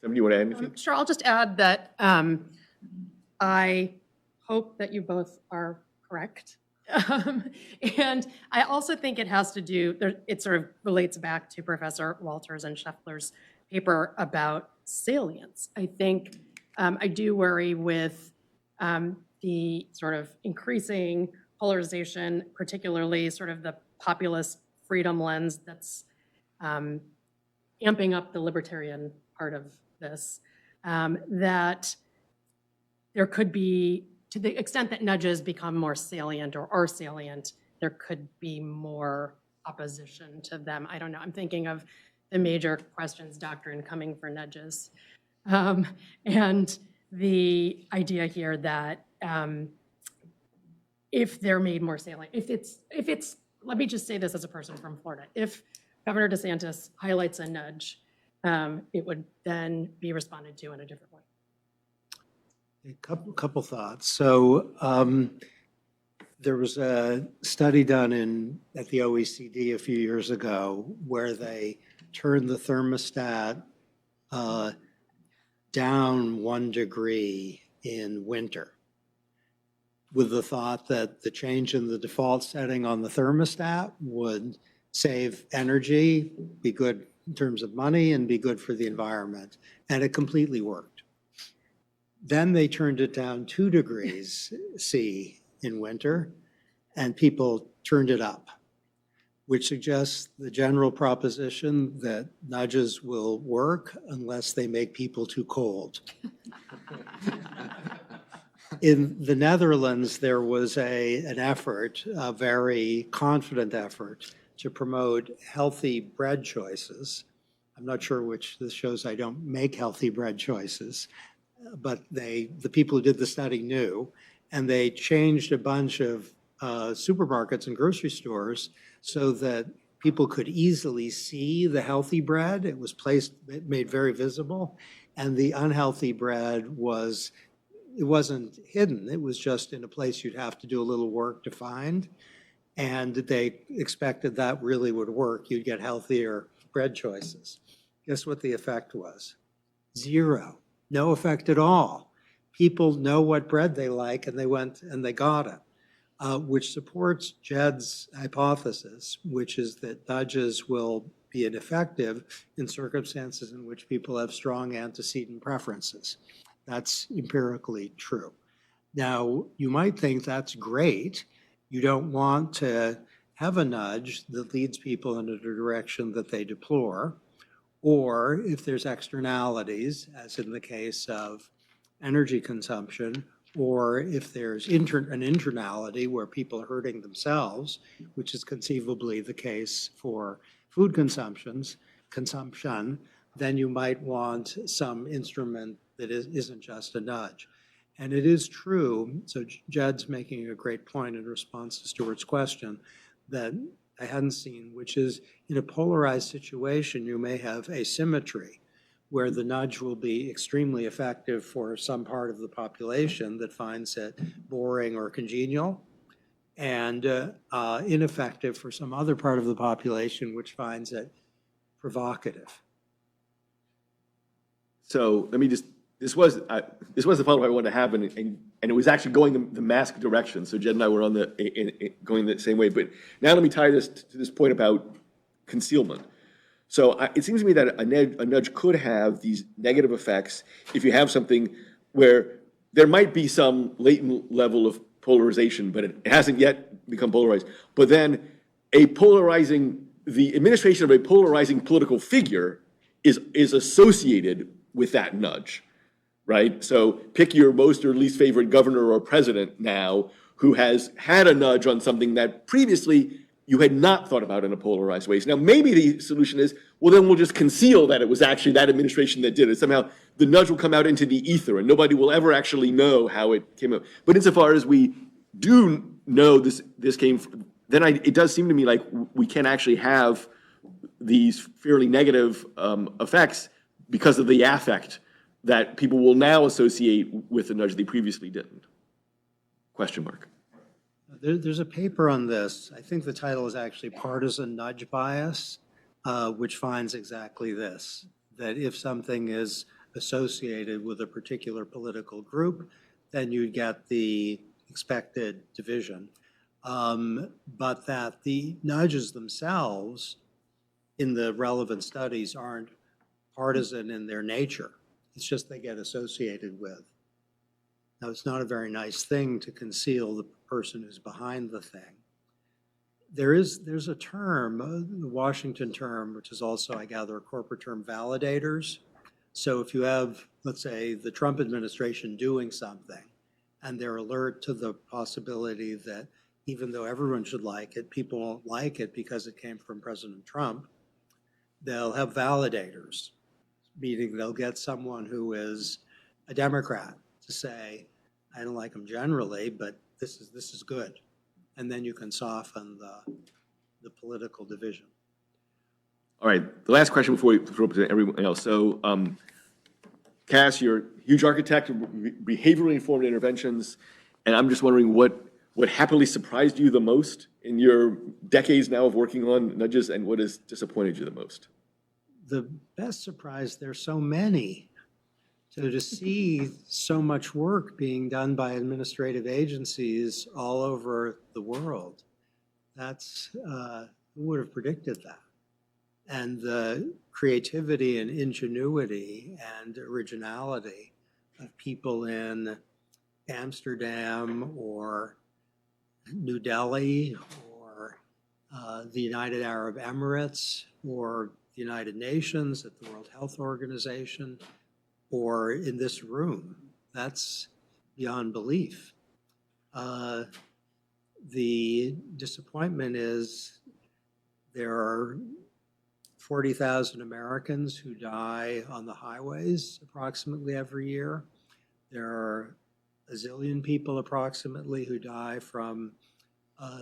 Somebody want to add anything? Sure, I'll just add that I hope that you both are correct. And I also think it has to do, it sort of relates back to Professor Walters and Scheffler's paper about salience. I think I do worry with the sort of increasing polarization, particularly sort of the populist freedom lens that's amping up the libertarian part of this, that there could be, to the extent that nudges become more salient or are salient, there could be more opposition to them. I don't know. I'm thinking of the major questions doctrine coming for nudges. And the idea here that if they're made more salient, if it's, let me just say this as a person from Florida, if Governor DeSantis highlights a nudge, it would then be responded to in a different way. A couple thoughts. So there was a study done at the OECD a few years ago where they turned the thermostat down 1 degree in winter with the thought that the change in the default setting on the thermostat would save energy, be good in terms of money, and be good for the environment. And it completely worked. Then they turned it down 2 degrees C in winter, and people turned it up, which suggests the general proposition that nudges will work unless they make people too cold. In the Netherlands, there was an effort, a very confident effort, to promote healthy bread choices. I'm not sure which, this shows I don't make healthy bread choices, but the people who did the study knew, and they changed a bunch of supermarkets and grocery stores so that people could easily see the healthy bread. It was made very visible, and the unhealthy bread it wasn't hidden. It was just in a place you'd have to do a little work to find. And they expected that really would work. You'd get healthier bread choices. Guess what the effect was? 0. No effect at all. People know what bread they like, and they went and they got it, which supports Jed's hypothesis, which is that nudges will be ineffective in circumstances in which people have strong antecedent preferences. That's empirically true. Now, you might think that's great. You don't want to have a nudge that leads people in a direction that they deplore, or if there's externalities, as in the case of energy consumption, or if there's an internality where people are hurting themselves, which is conceivably the case for food consumption, then you might want some instrument that isn't just a nudge. And it is true, so Jed's making a great point in response to Stuart's question that I hadn't seen, which is in a polarized situation, you may have asymmetry, where the nudge will be extremely effective for some part of the population that finds it boring or congenial, and ineffective for some other part of the population which finds it provocative. So let me just, this was the follow-up I wanted to have, and it was actually going the mask direction. So Jed and I were on going the same way. But now let me tie this to this point about concealment. So it seems to me that a nudge could have these negative effects if you have something where there might be some latent level of polarization, but it hasn't yet become polarized. But then the administration of a polarizing political figure is associated with that nudge, right? So pick your most or least favorite governor or president now who has had a nudge on something that previously you had not thought about in a polarized way. So now maybe the solution is, well, then we'll just conceal that it was actually that administration that did it. Somehow the nudge will come out into the ether and nobody will ever actually know how it came out. But insofar as we do know this came from, then it does seem to me like we can actually have these fairly negative effects because of the affect that people will now associate with the nudge they previously didn't. Question mark. There's a paper on this. I think the title is actually Partisan Nudge Bias, which finds exactly this, that if something is associated with a particular political group, then you get the expected division. But that the nudges themselves in the relevant studies aren't partisan in their nature. It's just they get associated with. Now, it's not a very nice thing to conceal the person who's behind the thing. There's a term, the Washington term, which is also, I gather, a corporate term, validators. So if you have, let's say, the Trump administration doing something, and they're alert to the possibility that even though everyone should like it, people won't like it because it came from President Trump, they'll have validators, meaning they'll get someone who is a Democrat to say, I don't like them generally, but this is good. And then you can soften the political division. All right, the last question before we throw up to everyone else. So, Cass, you're a huge architect of behaviorally informed interventions, and I'm just wondering what happily surprised you the most in your decades now of working on nudges, and what has disappointed you the most? The best surprise, there's so many. So to see so much work being done by administrative agencies all over the world, that's, who would have predicted that? And the creativity and ingenuity and originality of people in Amsterdam or New Delhi or the United Arab Emirates or the United Nations, at the World Health Organization, or in this room, that's beyond belief. The disappointment is there are 40,000 Americans who die on the highways approximately every year. There are a zillion people approximately who die from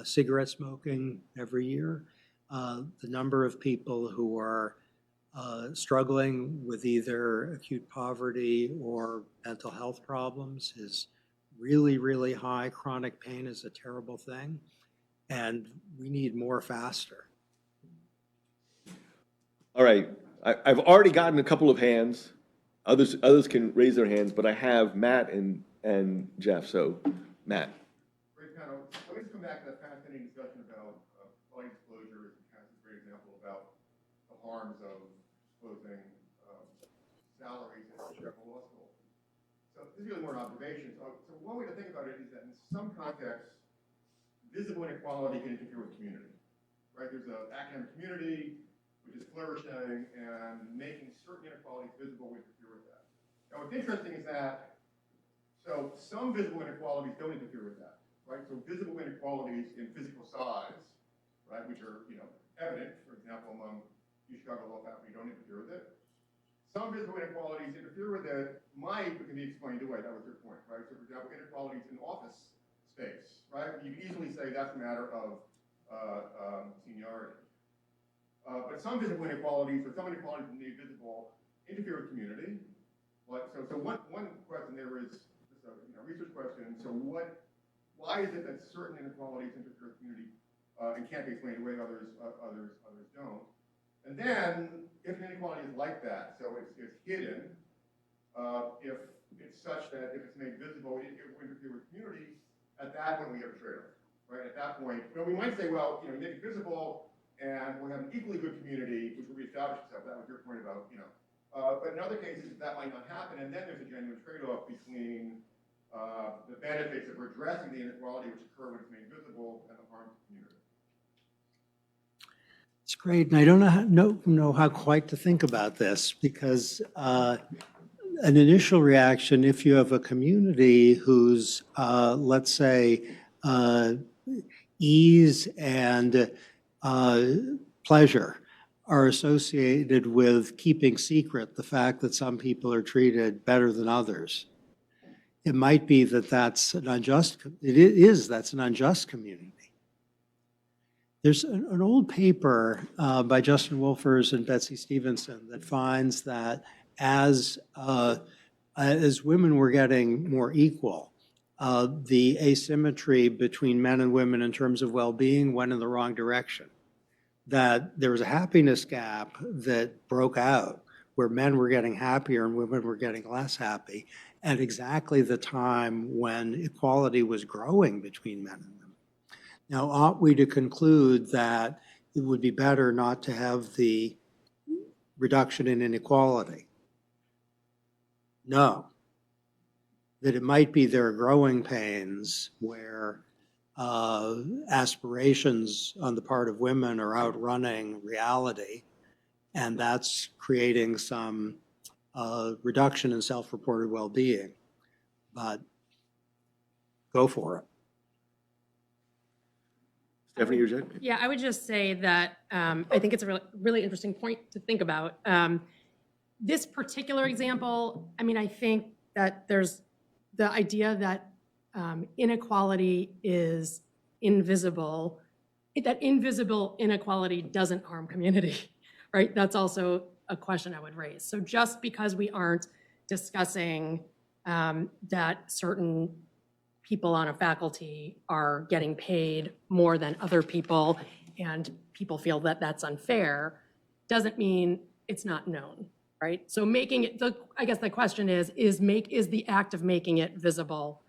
cigarette smoking every year. The number of people who are struggling with either acute poverty or mental health problems is really, really high. Chronic pain is a terrible thing, and we need more faster. All right, I've already gotten a couple of hands. Others can raise their hands, but I have Matt and Jeff. So, Matt. Great panel. Let me just come back to that fascinating discussion about light exposure. It's kind of a great example about the harms of exposing salaries at Chicago Law School. So this is really more an observation. So one way to think about it is that in some contexts, visible inequality can interfere with community, right? There's an academic community which is flourishing, and making certain inequalities visible will interfere with that. Now, what's interesting is that, so some visible inequalities don't interfere with that, right? So visible inequalities in physical size, right, which are, evident, for example, among Chicago law faculty, don't interfere with it. Some visible inequalities interfere with it, might, but can be explained away. That was your point, right? So, for example, inequalities in office space, right? You can easily say that's a matter of seniority. But some visible inequalities, or some inequalities made visible interfere with community. So one question there is just a research question. So why is it that certain inequalities interfere with community and can't be explained away, others don't? And then if an inequality is like that, so it's hidden, if it's such that if it's made visible, it will interfere with community, at that point we have a trade-off, right? At that point, we might say, well, you make it visible and we'll have an equally good community, which will reestablish itself. That was your point about, but in other cases, that might not happen, and then there's a genuine trade-off between the benefits of redressing the inequality which occur when it's made visible and the harm to the community. It's great, and I don't know how quite to think about this, because an initial reaction, if you have a community whose, let's say, ease and pleasure are associated with keeping secret the fact that some people are treated better than others, it might be that that's an unjust community. There's an old paper by Justin Wolfers and Betsy Stevenson that finds that as women were getting more equal, the asymmetry between men and women in terms of well-being went in the wrong direction. That there was a happiness gap that broke out where men were getting happier and women were getting less happy at exactly the time when equality was growing between men and women. Now, ought we to conclude that it would be better not to have the reduction in inequality? No. That it might be there are growing pains where aspirations on the part of women are outrunning reality, and that's creating some reduction in self-reported well-being. But go for it. Stephanie, you're Jen? Yeah, I would just say that I think it's a really interesting point to think about. This particular example, I think that there's the idea that inequality is invisible, that invisible inequality doesn't harm community, right? That's also a question I would raise. So just because we aren't discussing that certain people on a faculty are getting paid more than other people and people feel that that's unfair, doesn't mean it's not known, right? So making it, I guess the question is the act of making it visible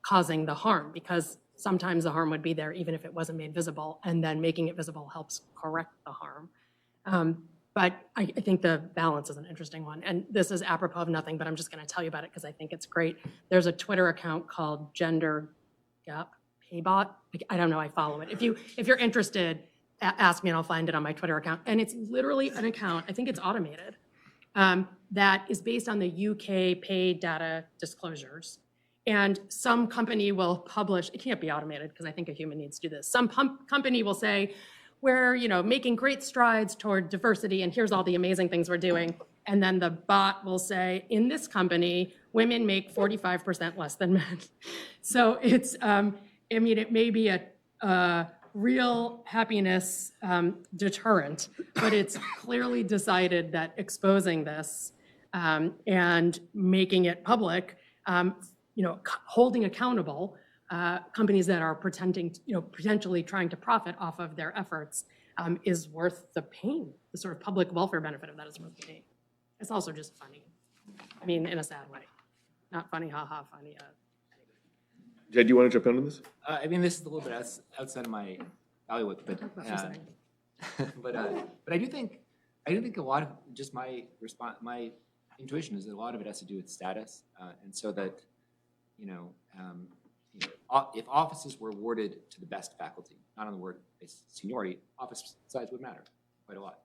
causing the harm? Because sometimes the harm would be there even if it wasn't made visible, and then making it visible helps correct the harm. But I think the balance is an interesting one. And this is apropos of nothing, but I'm just going to tell you about it because I think it's great. There's a Twitter account called Gender Gap Paybot. I don't know, I follow it. If you're interested, ask me and I'll find it on my Twitter account. And it's literally an account, I think it's automated, that is based on the UK pay data disclosures. And some company will publish, it can't be automated because I think a human needs to do this. Some company will say, we're making great strides toward diversity and here's all the amazing things we're doing. And then the bot will say, in this company, women make 45% less than men. So it's, it may be a real happiness deterrent, but it's clearly decided that exposing this and making it public, holding accountable companies that are potentially trying to profit off of their efforts is worth the pain. The sort of public welfare benefit of that is worth the pain. It's also just funny. In a sad way. Not funny, haha, funny. Jed, do you want to jump in on this? This is a little bit outside of my bailiwick, but but I do think a lot of just my intuition is that a lot of it has to do with status, and so that if offices were awarded to the best faculty, not on the word seniority, office size would matter quite a lot.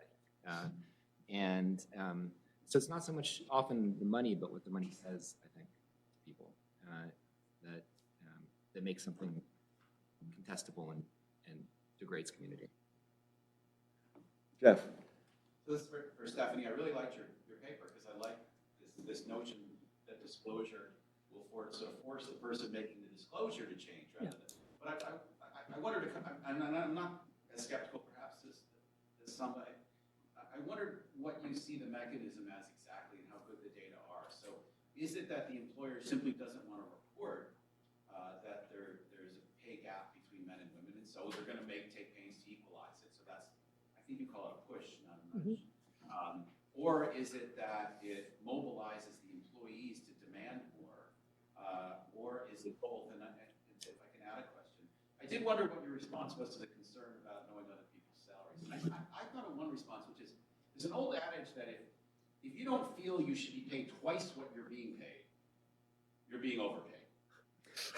So it's not so much often the money, but what the money says, I think, to people that makes something contestable and degrades community. Jeff? So this is for Stephanie. I really liked your paper because I like this notion that disclosure will force the person making the disclosure to change rather than. But I wondered, and I'm not as skeptical perhaps as somebody. I I wondered what you see the mechanism as exactly and how good the data are. So is it that the employer simply doesn't want to report that there's a pay gap between men and women, and so they're going to take pains to equalize it? So that's, I think you call it a push, not a nudge. Or is it that it mobilizes the employees to demand more? Or is it both? And if I can add a question, I did wonder what your response was to the concern about knowing other people's salaries. And I thought of one response, which is, there's an old adage that if you don't feel you should be paid twice what you're being paid, you're being overpaid.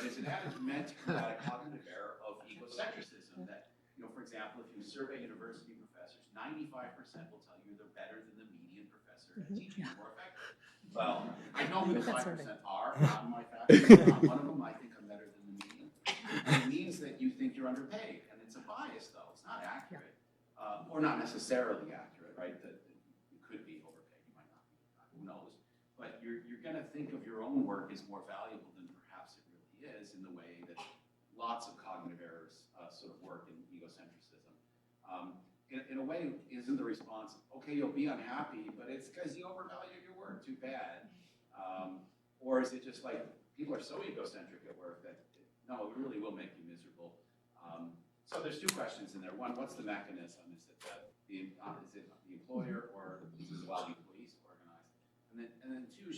And it's an adage meant to combat a cognitive error of egocentrism that, for example, if you survey university professors, 95% will tell you they're better than the median professor at teaching more effective. Well, I know who the 5% are on my faculty. I'm one of them. I think I'm better than the median. And it means that you think you're underpaid. And it's a bias, though. It's not accurate. Or not necessarily accurate, right? That you could be overpaid. You might not be. Who knows? But you're going to think of your own work as more valuable than perhaps it really is, in the way that lots of cognitive errors sort of work in egocentrism. In a way, isn't the response, okay, you'll be unhappy, but it's because you overvalue your work, too bad. Or is it just like, people are so egocentric at work that, no, it really will make you miserable. So there's two questions in there. One, what's the mechanism? Is it the employer, or is it allow the employees to organize? And then two,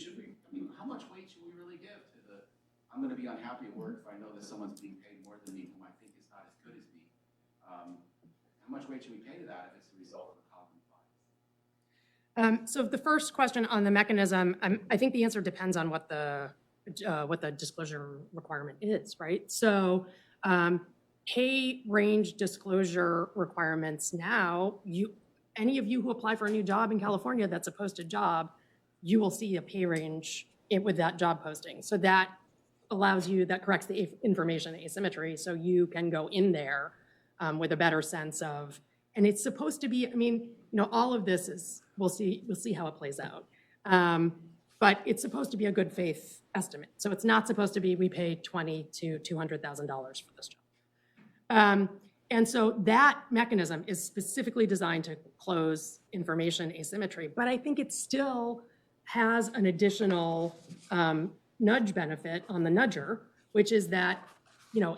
how much weight should we really give to the, I'm going to be unhappy at work if I know that someone's being paid more than me, whom I think is not as good as me? How much weight should we pay to that if it's the result of a cognitive bias? So the first question on the mechanism, I think the answer depends on what the disclosure requirement is, right? So pay range disclosure requirements now, any of you who apply for a new job in California that's a posted job, you will see a pay range with that job posting. So that allows you, that corrects the information asymmetry, so you can go in there with a better sense of, and it's supposed to be, all of this is, we'll see how it plays out. But it's supposed to be a good faith estimate. So it's not supposed to be, we pay $20,000 to $200,000 for this job. And so that mechanism is specifically designed to close information asymmetry, but I think it still has an additional nudge benefit on the nudger, which is that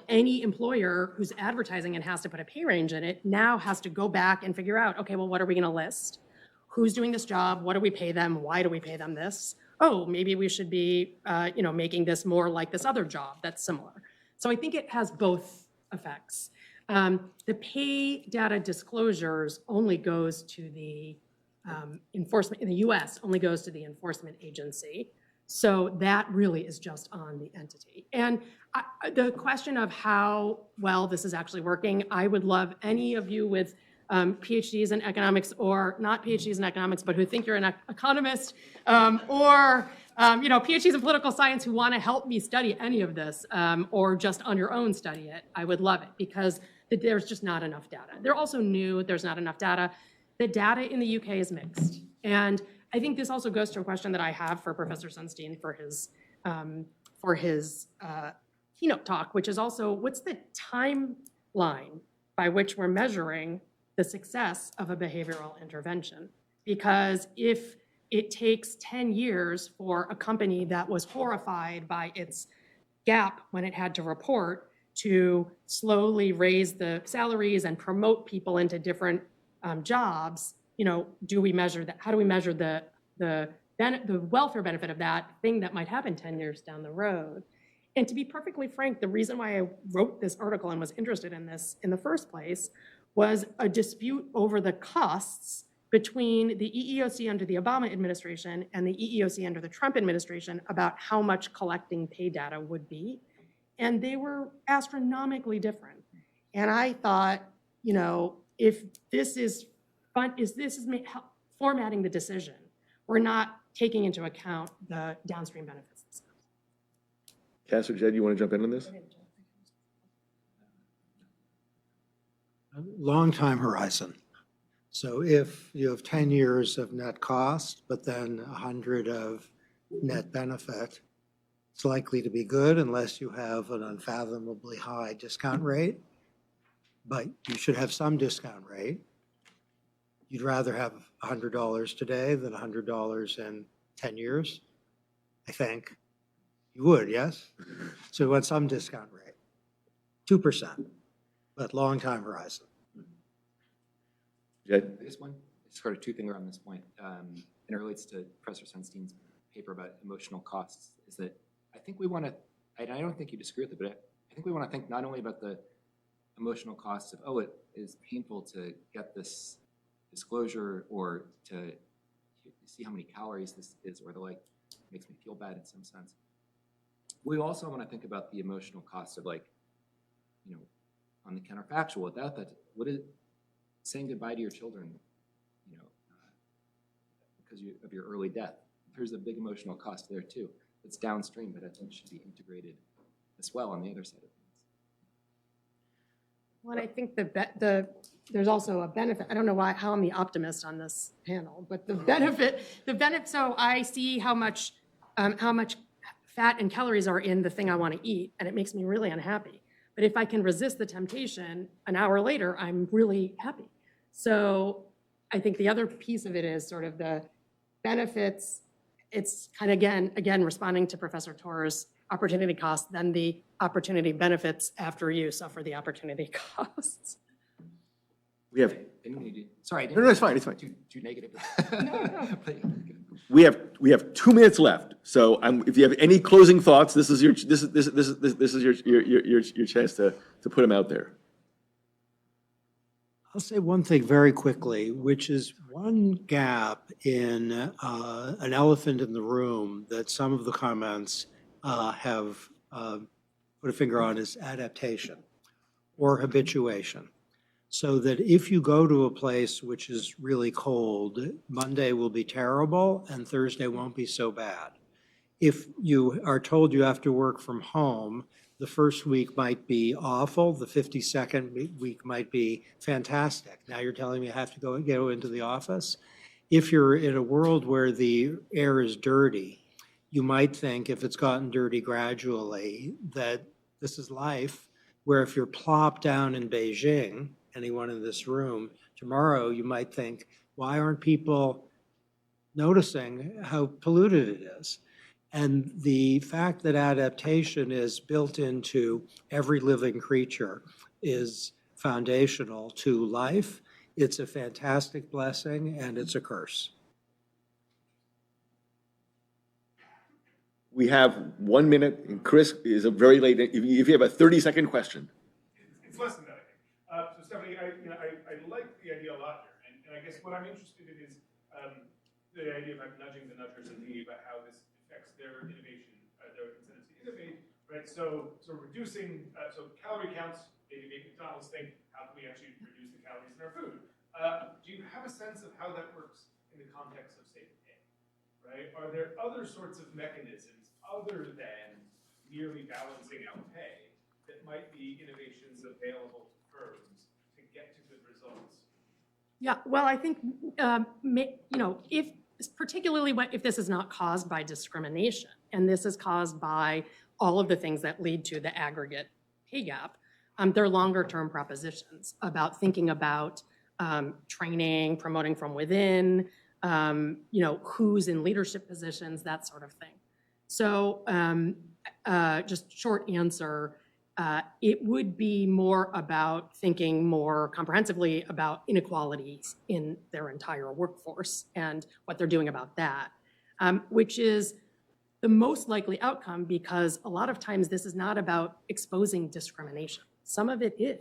any employer who's advertising and has to put a pay range in it now has to go back and figure out, okay, well, what are we going to list? Who's doing this job? What do we pay them? Why do we pay them this? Oh, maybe we should be, making this more like this other job that's similar. So I think it has both effects. The pay data disclosures only goes to the enforcement, in the US, only goes to the enforcement agency. So that really is just on the entity. And the question of how well this is actually working, I would love any of you with PhDs in economics, or not PhDs in economics, but who think you're an economist, or PhDs in political science who want to help me study any of this, or just on your own study it. I would love it, because there's just not enough data. They're also new, there's not enough data. The data in the UK is mixed. And I think this also goes to a question that I have for Professor Sunstein for his keynote talk, which is also, what's the timeline by which we're measuring the success of a behavioral intervention? Because if it takes 10 years for a company that was horrified by its gap when it had to report to slowly raise the salaries and promote people into different jobs, do we measure that? How do we measure the welfare benefit of that thing that might happen 10 years down the road? And to be perfectly frank, the reason why I wrote this article and was interested in this in the first place was a dispute over the costs between the EEOC under the Obama administration and the EEOC under the Trump administration about how much collecting pay data would be. And they were astronomically different. And I thought, if this is formatting the decision, we're not taking into account the downstream benefits themselves. Cass or Jed, you want to jump in on this? Long time horizon. So if you have 10 years of net cost, but then 100 of net benefit, it's likely to be good unless you have an unfathomably high discount rate, but you should have some discount rate. you'd rather have $100 today than $100 in 10 years? I think. You would, yes? So you want some discount rate, 2%, but long time horizon. Jed? This one, sort of two-finger on this point, and it relates to Professor Sunstein's paper about emotional costs, is that I think we want to, I don't think you disagree with it, but I think we want to think not only about the emotional costs of, oh, it is painful to get this disclosure or to see how many calories this is or the like, makes me feel bad in some sense. We also want to think about the emotional cost of, like, you know, on the counterfactual, without that, what is saying goodbye to your children, you know, because of your early death. There's a big emotional cost there too. It's downstream, but I think should be integrated as well on the other side of things. Well, and I think there's also a benefit. I don't know how I'm the optimist on this panel, but the benefit, so I see how much fat and calories are in the thing I want to eat, and it makes me really unhappy. But if I can resist the temptation, an hour later, I'm really happy. So I think the other piece of it is sort of the benefits. It's kind of, again, responding to Professor Torr's opportunity cost, then the opportunity benefits after you suffer the opportunity costs. We have, Sorry, I no, didn't. no, it's fine, it's fine. Too negative. We have 2 minutes left. So if you have any closing thoughts, this is your chance to put them out there. I'll say one thing very quickly, which is one gap in an elephant in the room that some of the comments have put a finger on is adaptation or habituation. So that if you go to a place which is really cold, Monday will be terrible and Thursday won't be so bad. If you are told you have to work from home, the first week might be awful, the 52nd week might be fantastic. Now you're telling me I have to go into the office? If you're in a world where the air is dirty, you might think, if it's gotten dirty gradually, that this is life, where if you're plopped down in Beijing, anyone in this room, tomorrow you might think, why aren't people noticing how polluted it is? And the fact that adaptation is built into every living creature is foundational to life. It's a fantastic blessing and it's a curse. We have 1 minute, and Chris is a very late, if you have a 30-second question. It's less than that, I think. So Stephanie, I like the idea a lot here, and I guess what I'm interested in is the idea of nudging the nudgers and thinking about how this affects their innovation, their incentives to innovate, right? So reducing, so calorie counts, maybe make McDonald's think, how can we actually reduce the calories in our food? Do you have a sense of how that works in the context of, say, pay, right? Are there other sorts of mechanisms other than merely balancing out pay that might be innovations available to firms to get to good results? Yeah, well, I think, particularly if this is not caused by discrimination, and this is caused by all of the things that lead to the aggregate pay gap, they're longer-term propositions about thinking about training, promoting from within, who's in leadership positions, that sort of thing. So just short answer, it would be more about thinking more comprehensively about inequalities in their entire workforce and what they're doing about that, which is the most likely outcome, because a lot of times this is not about exposing discrimination. Some of it is.